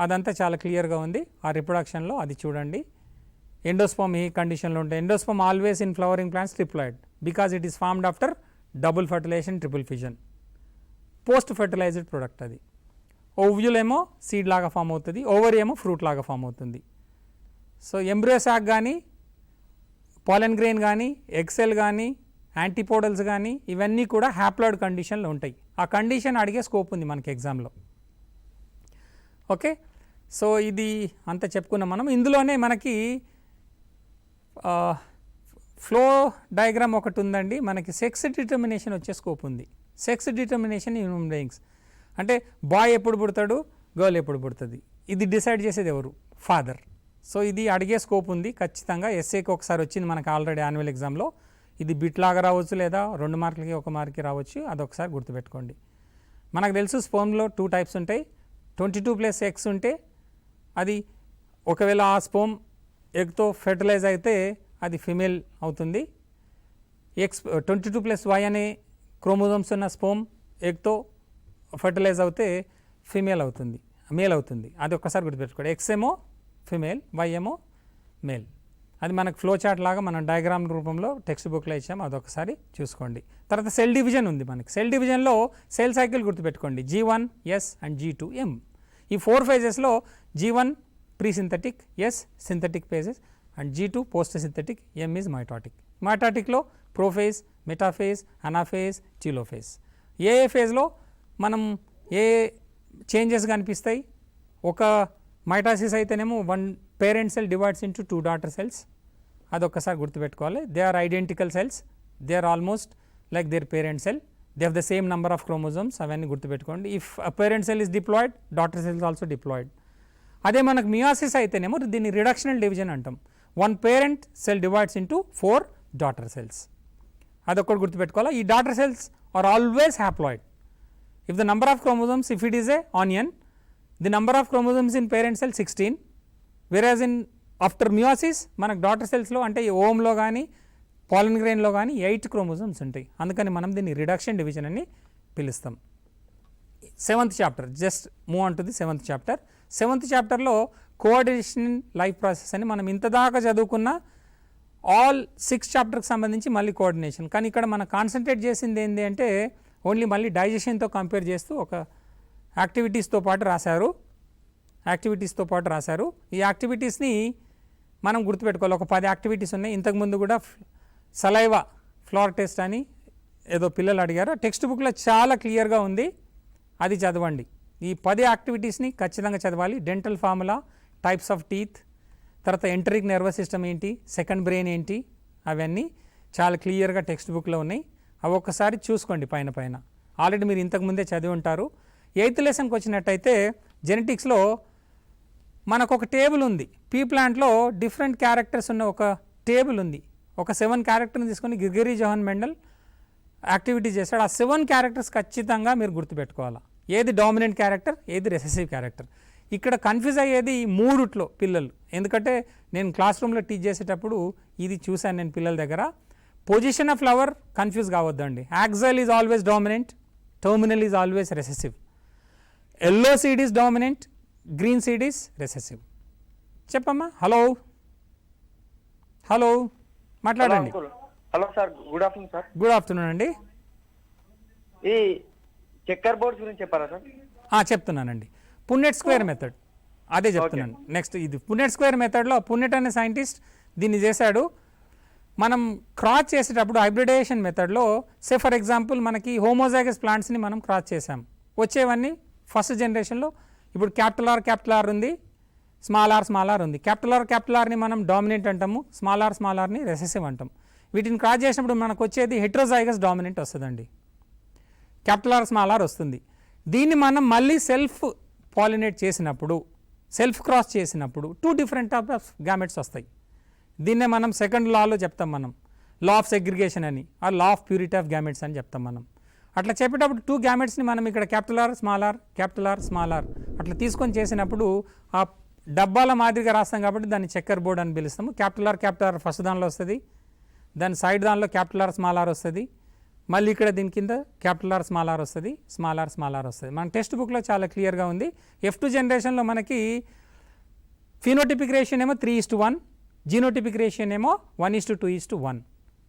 Speaker 1: అదంతా చాలా క్లియర్గా ఉంది ఆ రిప్రొడక్షన్లో, అది చూడండి. ఎండోస్పర్మ్ ఈ కండిషన్లో ఉంటాయి. Endosperm always in flowering plants triploid because it is formed after double fertilization, triple fusion. Post fertilized product అది. ఓవ్యూల్ ఏమో సీడ్ లాగా ఫామ్ అవుతుంది, ఓవరీ ఏమో ఫ్రూట్ లాగా ఫామ్ అవుతుంది. సో ఎంబ్రియో సాక్ కానీ, పాలెన్ గ్రెయిన్ కానీ, ఎక్సెల్ కానీ, యాంటీపోడల్స్ కానీ ఇవన్నీ కూడా హ్యాప్లాయిడ్ కండిషన్లో ఉంటాయి. ఆ కండిషన్ అడిగే స్కోప్ ఉంది మనకి ఎగ్జామ్లో. ఓకే, సో ఇది అంతా చెప్పుకున్నాం మనం. ఇందులోనే మనకి ఫ్లో డయాగ్రామ్ ఒకటి ఉందండి. మనకి సెక్స్ డిటర్మినేషన్ వచ్చే స్కోప్ ఉంది. Sex determination in human beings అంటే బాయ్ ఎప్పుడు పుడతాడు, గర్ల్ ఎప్పుడు పుడుతుంది, ఇది డిసైడ్ చేసేది ఎవరు? ఫాదర్. సో ఇది అడిగే స్కోప్ ఉంది ఖచ్చితంగా. ఎస్ఏకి ఒకసారి వచ్చింది మనకు ఆల్రెడీ యాన్యువల్ ఎగ్జామ్లో. ఇది బిట్ లాగా రావచ్చు, లేదా 2 మార్కులకి 1 మార్క్కి రావచ్చు. అదొకసారి గుర్తుపెట్టుకోండి. మనకు తెలుసు స్పోమ్లో 2 టైప్స్ ఉంటాయి. 22+X ఉంటే అది ఒకవేళ ఆ స్పోమ్ ఎగ్తో ఫెర్టిలైజ్ అయితే అది ఫిమేల్ అవుతుంది. 22+Y అనే క్రోమోజోమ్స్ ఉన్న స్పోమ్ ఎగ్తో ఫెర్టిలైజ్ అవుతే ఫిమేల్ అవుతుంది, మేల్ అవుతుంది. అది ఒక్కసారి గుర్తుపెట్టుకోండి. X ఏమో ఫిమేల్, Y ఏమో మేల్. అది మనకు ఫ్లో చార్ట్ లాగా మనం డయాగ్రామ్ రూపంలో టెక్స్ట్ బుక్లో ఇచ్చాము, అదొకసారి చూసుకోండి. తర్వాత సెల్ డివిజన్ ఉంది మనకి. సెల్ డివిజన్లో సెల్ సైకిల్ గుర్తుపెట్టుకోండి. G1, S and G2, M. ఈ 4 ఫేజెస్లో G1 pre synthetic, S synthetic phases and G2 post synthetic, M is mitotic. మైటాటిక్లో ప్రోఫేజ్, మెటాఫేజ్, అనాఫేజ్, టీలోఫేజ్. ఏ ఫేజ్లో మనం ఏ చేంజెస్ కనిపిస్తాయి? ఒక మైటాసిస్ అయితేనేమో 1 parent cell divides into 2 daughter cells. అదొక్కసారి గుర్తుపెట్టుకోవాలి. They are identical cells, they are almost like their parent cell, they have the same number of chromosomes. అవన్నీ గుర్తుపెట్టుకోండి. If parent cell is diploid, daughter cells also diploid. అదే మనకు మియాసిస్ అయితేనేమో దీన్ని రిడక్షనల్ డివిజన్ అంటాం. 1 parent cell divides into 4 daughter cells. అదొక్కటి గుర్తుపెట్టుకోవాలి. ఈ daughter cells are always haploid. If the number of chromosomes, if it is a onion, the number of chromosomes in parent cell 16, whereas in after meiosis మనకు డాటర్ సెల్స్లో అంటే ఓమ్లో కానీ పాలన్ గ్రెయిన్లో కానీ 8 క్రోమోజోమ్స్ ఉంటాయి. అందుకని మనం దీన్ని రిడక్షన్ డివిజన్ అని పిలుస్తాం. 7th chapter, just move on to the 7th chapter. 7th చాప్టర్లో కోఆర్డినేషన్ లైఫ్ ప్రాసెస్ అని మనం ఇంతదాకా చదువుకున్న ఆల్ 6 చాప్టర్కి సంబంధించి మళ్ళీ కోఆర్డినేషన్. కానీ ఇక్కడ మనం కాన్సన్ట్రేట్ చేసింది ఏంటి అంటే ఓన్లీ మళ్ళీ డైజెషన్తో కంపేర్ చేస్తూ ఒక యాక్టివిటీస్తో పాటు రాశారు. ఈ యాక్టివిటీస్ని మనం గుర్తుపెట్టుకోవాలి. ఒక 10 యాక్టివిటీస్ ఉన్నాయి. ఇంతకుముందు కూడా సలైవా ఫ్లోర్ టెస్ట్ అని ఏదో పిల్లలు అడిగారు. టెక్స్ట్ బుక్లో చాలా క్లియర్గా ఉంది, అది చదవండి. ఈ 10 యాక్టివిటీస్ని ఖచ్చితంగా చదవాలి. Dental formula, types of teeth, తర్వాత ఎంటరిక్ నర్వస్ సిస్టమ్ ఏంటి, సెకండ్ బ్రెయిన్ ఏంటి, అవన్నీ చాలా క్లియర్గా టెక్స్ట్ బుక్లో ఉన్నాయి. అవి ఒక్కసారి చూసుకోండి పైన. ఆల్రెడీ మీరు ఇంతకుముందే చదివి ఉంటారు. 8th లెసన్కి వచ్చినట్టయితే జెనెటిక్స్లో మనకు ఒక టేబుల్ ఉంది. పీ ప్లాంట్లో డిఫరెంట్ క్యారెక్టర్స్ ఉన్న ఒక టేబుల్ ఉంది. ఒక 7 క్యారెక్టర్ని తీసుకొని గ్రిగరీ జోహన్ మెండల్ యాక్టివిటీ చేశాడు. ఆ 7 క్యారెక్టర్స్ ఖచ్చితంగా మీరు గుర్తుపెట్టుకోవాలి. ఏది డామినెంట్ క్యారెక్టర్, ఏది రెసెసివ్ క్యారెక్టర్. ఇక్కడ కన్ఫ్యూజ్ అయ్యేది ఈ 3 పిల్లలు. ఎందుకంటే నేను క్లాస్ రూమ్లో టీచ్ చేసేటప్పుడు ఇది చూశాను నేను పిల్లల దగ్గర. పొజిషన్ ఆఫ్ ఫ్లవర్ కన్ఫ్యూజ్ కావద్దండి. Axial is always dominant, terminal is always recessive. Yellow seed is dominant, green seed is recessive. చెప్పమ్మా. హలో మాట్లాడండి.
Speaker 5: Hello sir, good afternoon sir.
Speaker 1: Good afternoon అండి.
Speaker 5: ఈ చెక్కర్ బోర్డ్స్ గురించి చెప్పారా సార్?
Speaker 1: చెప్తున్నానండి. పున్నెట్ స్క్వేర్ మెథడ్ అదే చెప్తున్నాను. నెక్స్ట్ ఇది పున్నెట్ స్క్వేర్ మెథడ్లో పున్నెట్ అనే సైంటిస్ట్ దీన్ని చేశాడు. మనం క్రాస్ చేసేటప్పుడు హైబ్రిడైజేషన్ మెథడ్లో ఫర్ ఎగ్జాంపుల్ మనకి హోమోజైగస్ ప్లాంట్స్ని మనం క్రాస్ చేసాం. వచ్చేవన్నీ ఫస్ట్ జనరేషన్లో ఇప్పుడు క్యాపిటల్ ఆర్ ఉంది, స్మాల్ ఆర్ ఉంది. క్యాపిటల్ ఆర్ని మనం డామినెంట్ అంటాము, స్మాల్ ఆర్ని రెసెసివ్ అంటాం. వీటిని క్రాస్ చేసినప్పుడు మనకు వచ్చేది హెట్రోజైగస్ డామినెంట్ వస్తుందండి. క్యాపిటల్ ఆర్ స్మాల్ ఆర్ వస్తుంది. దీన్ని మనం మళ్ళీ సెల్ఫ్ పాలినేట్ చేసినప్పుడు, సెల్ఫ్ క్రాస్ చేసినప్పుడు 2 డిఫరెంట్ టైప్ ఆఫ్ గ్యామెట్స్ వస్తాయి. దీన్నే మనం సెకండ్ లాలో చెప్తాం, మనం లా ఆఫ్ సెగ్రిగేషన్ అని, ఆ law of purity of gametes అని చెప్తాం మనం. అట్లా చెప్పేటప్పుడు 2 గ్యామెట్స్ని మనం ఇక్కడ క్యాపిటల్ ఆర్ స్మాల్ ఆర్ అట్లా తీసుకొని చేసినప్పుడు ఆ డబ్బాల మాదిరిగా రాస్తాం కాబట్టి దాన్ని చెక్కర్ బోర్డ్ అని పిలుస్తాము. క్యాపిటల్ ఆర్ ఫస్ట్ దానిలో వస్తుంది, దాని సైడ్ దానిలో క్యాపిటల్ ఆర్ స్మాల్ ఆర్ వస్తుంది, మళ్ళీ ఇక్కడ దీని కింద క్యాపిటల్ ఆర్ స్మాల్ ఆర్ వస్తుంది, స్మాల్ ఆర్ వస్తుంది. మన టెక్స్ట్ బుక్లో చాలా క్లియర్గా ఉంది. F2 జనరేషన్లో మనకి ఫినోటిపిక్ రేషియో ఏమో 3:1, జీనోటిపిక్ రేషియో ఏమో 1:2:1.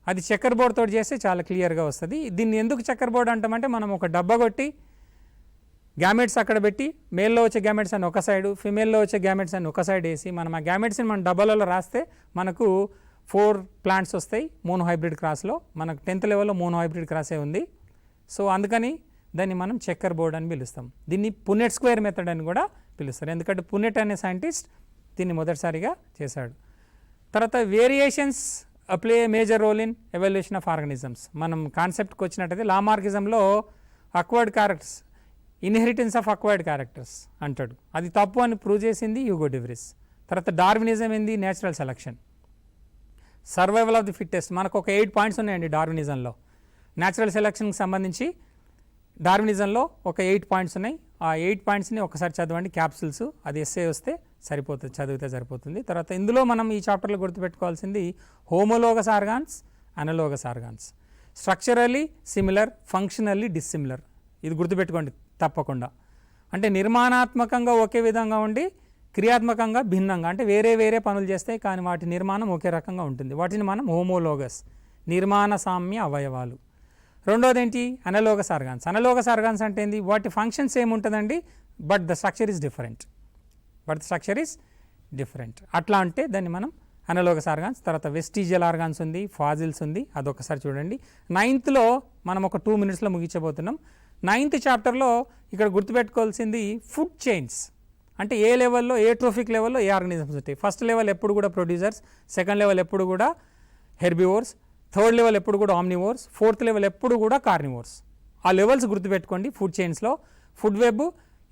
Speaker 1: అది చెక్కర్ బోర్డ్ తోటి చేస్తే చాలా క్లియర్గా వస్తుంది. దీన్ని ఎందుకు చెక్కర్ బోర్డ్ అంటామంటే మనం ఒక డబ్బా కొట్టి గ్యామెట్స్ అక్కడ పెట్టి మేల్లో వచ్చే గ్యామెట్స్ అని ఒక సైడు, ఫిమేల్లో వచ్చే గ్యామెట్స్ అని ఒక సైడ్ వేసి మనం ఆ గ్యామెట్స్ని మనం డబ్బాలలో రాస్తే మనకు 4 ప్లాంట్స్ వస్తాయి మోనో హైబ్రిడ్ క్రాస్లో. మనకు 10th లెవెల్లో మోనో హైబ్రిడ్ క్రాసే ఉంది. సో అందుకని దాన్ని మనం చెక్కర్ బోర్డ్ అని పిలుస్తాం. దీన్ని పున్నెట్ స్క్వేర్ మెథడ్ అని కూడా పిలుస్తారు, ఎందుకంటే పున్నెట్ అనే సైంటిస్ట్ దీన్ని మొదటిసారిగా చేశాడు. తర్వాత variations play major role in evolution of organisms. మనం కాన్సెప్ట్కి వచ్చినట్టయితే లామార్కిజంలో acquired characters, inheritance of acquired characters అంటాడు. అది తప్పు అని ప్రూవ్ చేసింది హ్యూగో డివ్రిస్. తర్వాత డార్వినిజం ఏంది, natural selection. Survival of the fittest, మనకు ఒక 8 పాయింట్స్ ఉన్నాయండి డార్వినిజంలో. న్యాచురల్ సెలక్షన్కి సంబంధించి డార్వినిజంలో ఒక 8 పాయింట్స్ ఉన్నాయి. ఆ 8 పాయింట్స్ని ఒకసారి చదవండి, క్యాప్సుల్స్, అది ఎస్ఏ వస్తే సరిపోతుంది, చదివితే సరిపోతుంది. తర్వాత ఇందులో మనం ఈ చాప్టర్లో గుర్తుపెట్టుకోవాల్సింది homologous organs, analogous organs. Structurally similar, functionally dissimilar. ఇది గుర్తుపెట్టుకోండి తప్పకుండా. అంటే నిర్మాణాత్మకంగా ఒకే విధంగా ఉండి క్రియాత్మకంగా భిన్నంగా, అంటే వేరే వేరే పనులు చేస్తాయి కానీ వాటి నిర్మాణం ఒకే రకంగా ఉంటుంది. వాటిని మనం హోమోలోగస్, నిర్మాణ సామ్య అవయవాలు. రెండోది ఏంటి, అనలోగస్ ఆర్గాన్స్. అనలోగస్ ఆర్గాన్స్ అంటే ఏంటి, వాటి ఫంక్షన్స్ ఏముంటుందండి, but the structure is different. అట్లా అంటే దాన్ని మనం అనలోగస్ ఆర్గాన్స్. తర్వాత వెస్టీజియల్ ఆర్గాన్స్ ఉంది, ఫాజిల్స్ ఉంది, అదొకసారి చూడండి. 9thలో మనం ఒక 2 minutesలో ముగించబోతున్నాం. 9th చాప్టర్లో ఇక్కడ గుర్తుపెట్టుకోవాల్సింది ఫుడ్ చైన్స్. అంటే ఏ లెవెల్లో, ఏ ట్రోఫిక్ లెవెల్లో ఏ ఆర్గానిజమ్స్ ఉంటాయి. ఫస్ట్ లెవెల్ ఎప్పుడు కూడా ప్రొడ్యూసర్స్, సెకండ్ లెవెల్ ఎప్పుడు కూడా హెర్బివోర్స్, థర్డ్ లెవెల్ ఎప్పుడు కూడా ఆమ్నివోర్స్, 4th లెవెల్ ఎప్పుడు కూడా కార్నివోర్స్. ఆ లెవెల్స్ గుర్తుపెట్టుకోండి ఫుడ్ చైన్స్లో. ఫుడ్ వెబ్,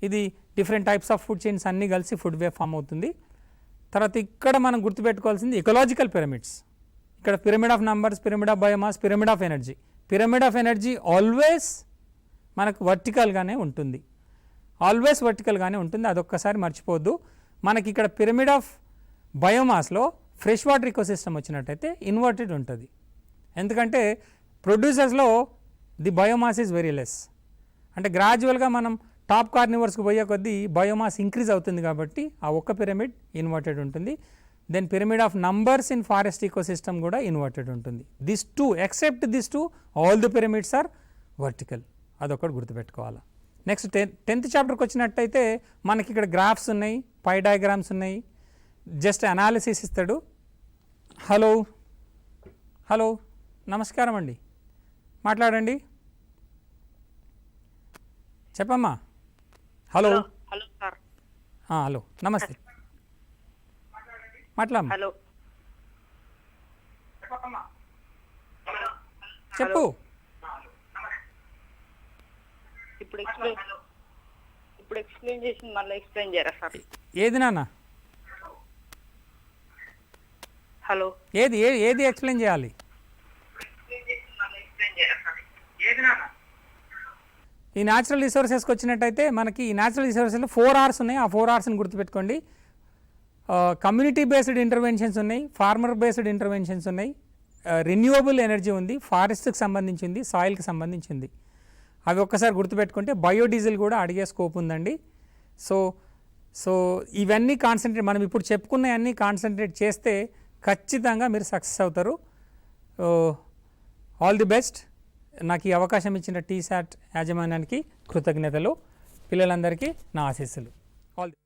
Speaker 1: ఇది different types of food chains అన్నీ కలిసి ఫుడ్ వెబ్ ఫామ్ అవుతుంది. తర్వాత ఇక్కడ మనం గుర్తుపెట్టుకోవాల్సింది ఎకలాజికల్ పిరమిడ్స్. ఇక్కడ pyramid of numbers, pyramid of biomass, pyramid of energy. Pyramid of energy always మనకు వర్టికల్గానే ఉంటుంది, అదొక్కసారి మర్చిపోవద్దు. మనకి ఇక్కడ పిరమిడ్ ఆఫ్ బయోమాస్లో ఫ్రెష్ వాటర్ ఇకోసిస్టమ్ వచ్చినట్టయితే ఇన్వర్టెడ్ ఉంటుంది, ఎందుకంటే ప్రొడ్యూసర్స్లో the biomass is very less. అంటే గ్రాడ్యువల్గా మనం టాప్ కార్నివర్స్కి పోయే కొద్దీ బయోమాస్ ఇంక్రీజ్ అవుతుంది కాబట్టి ఆ ఒక్క పిరమిడ్ ఇన్వర్టెడ్ ఉంటుంది. Then pyramid of numbers in forest ecosystem కూడా ఇన్వర్టెడ్ ఉంటుంది. This two, except this two, all the pyramids are vertical. అదొకటి గుర్తుపెట్టుకోవాలి. నెక్స్ట్ 10th చాప్టర్కి వచ్చినట్టయితే మనకి ఇక్కడ గ్రాఫ్స్ ఉన్నాయి, పై డయాగ్రామ్స్ ఉన్నాయి, జస్ట్ అనాలిసిస్ ఇస్తాడు. హలో నమస్కారం అండి, మాట్లాడండి, చెప్పమ్మా. Hello
Speaker 2: sir.
Speaker 1: హలో నమస్తే, మాట్లాడమ్మా,
Speaker 2: హలో
Speaker 1: చెప్పు.
Speaker 2: ఇప్పుడు ఎక్స్ప్లెయిన్ చేసి మళ్ళీ ఎక్స్ప్లెయిన్ చేయరా సార్?
Speaker 1: ఏది నాన్న,
Speaker 2: హలో
Speaker 1: ఏది ఎక్స్ప్లెయిన్ చేయాలి? ఈ న్యాచురల్ రిసోర్సెస్కి వచ్చినట్టయితే మనకి ఈ న్యాచురల్ రిసోర్సెస్లో 4 Rs ఉన్నాయి. ఆ 4 Rsని గుర్తుపెట్టుకోండి. కమ్యూనిటీ బేస్డ్ ఇంటర్వెన్షన్స్ ఉన్నాయి, ఫార్మర్ బేస్డ్ ఇంటర్వెన్షన్స్ ఉన్నాయి, రెన్యూవబుల్ ఎనర్జీ ఉంది, ఫారెస్ట్కి సంబంధించింది, సాయిల్కి సంబంధించింది. అవి ఒక్కసారి గుర్తుపెట్టుకుంటే బయోడీజిల్ కూడా అడిగే స్కోప్ ఉందండి. సో ఇవన్నీ కాన్సన్ట్రేట్, మనం ఇప్పుడు చెప్పుకున్నవన్నీ కాన్సన్ట్రేట్ చేస్తే ఖచ్చితంగా మీరు సక్సెస్ అవుతారు. All the best. నాకు ఈ అవకాశం ఇచ్చిన టీసాట్ యాజమాన్యానికి కృతజ్ఞతలు, పిల్లలందరికీ నా ఆశీస్సులు. All the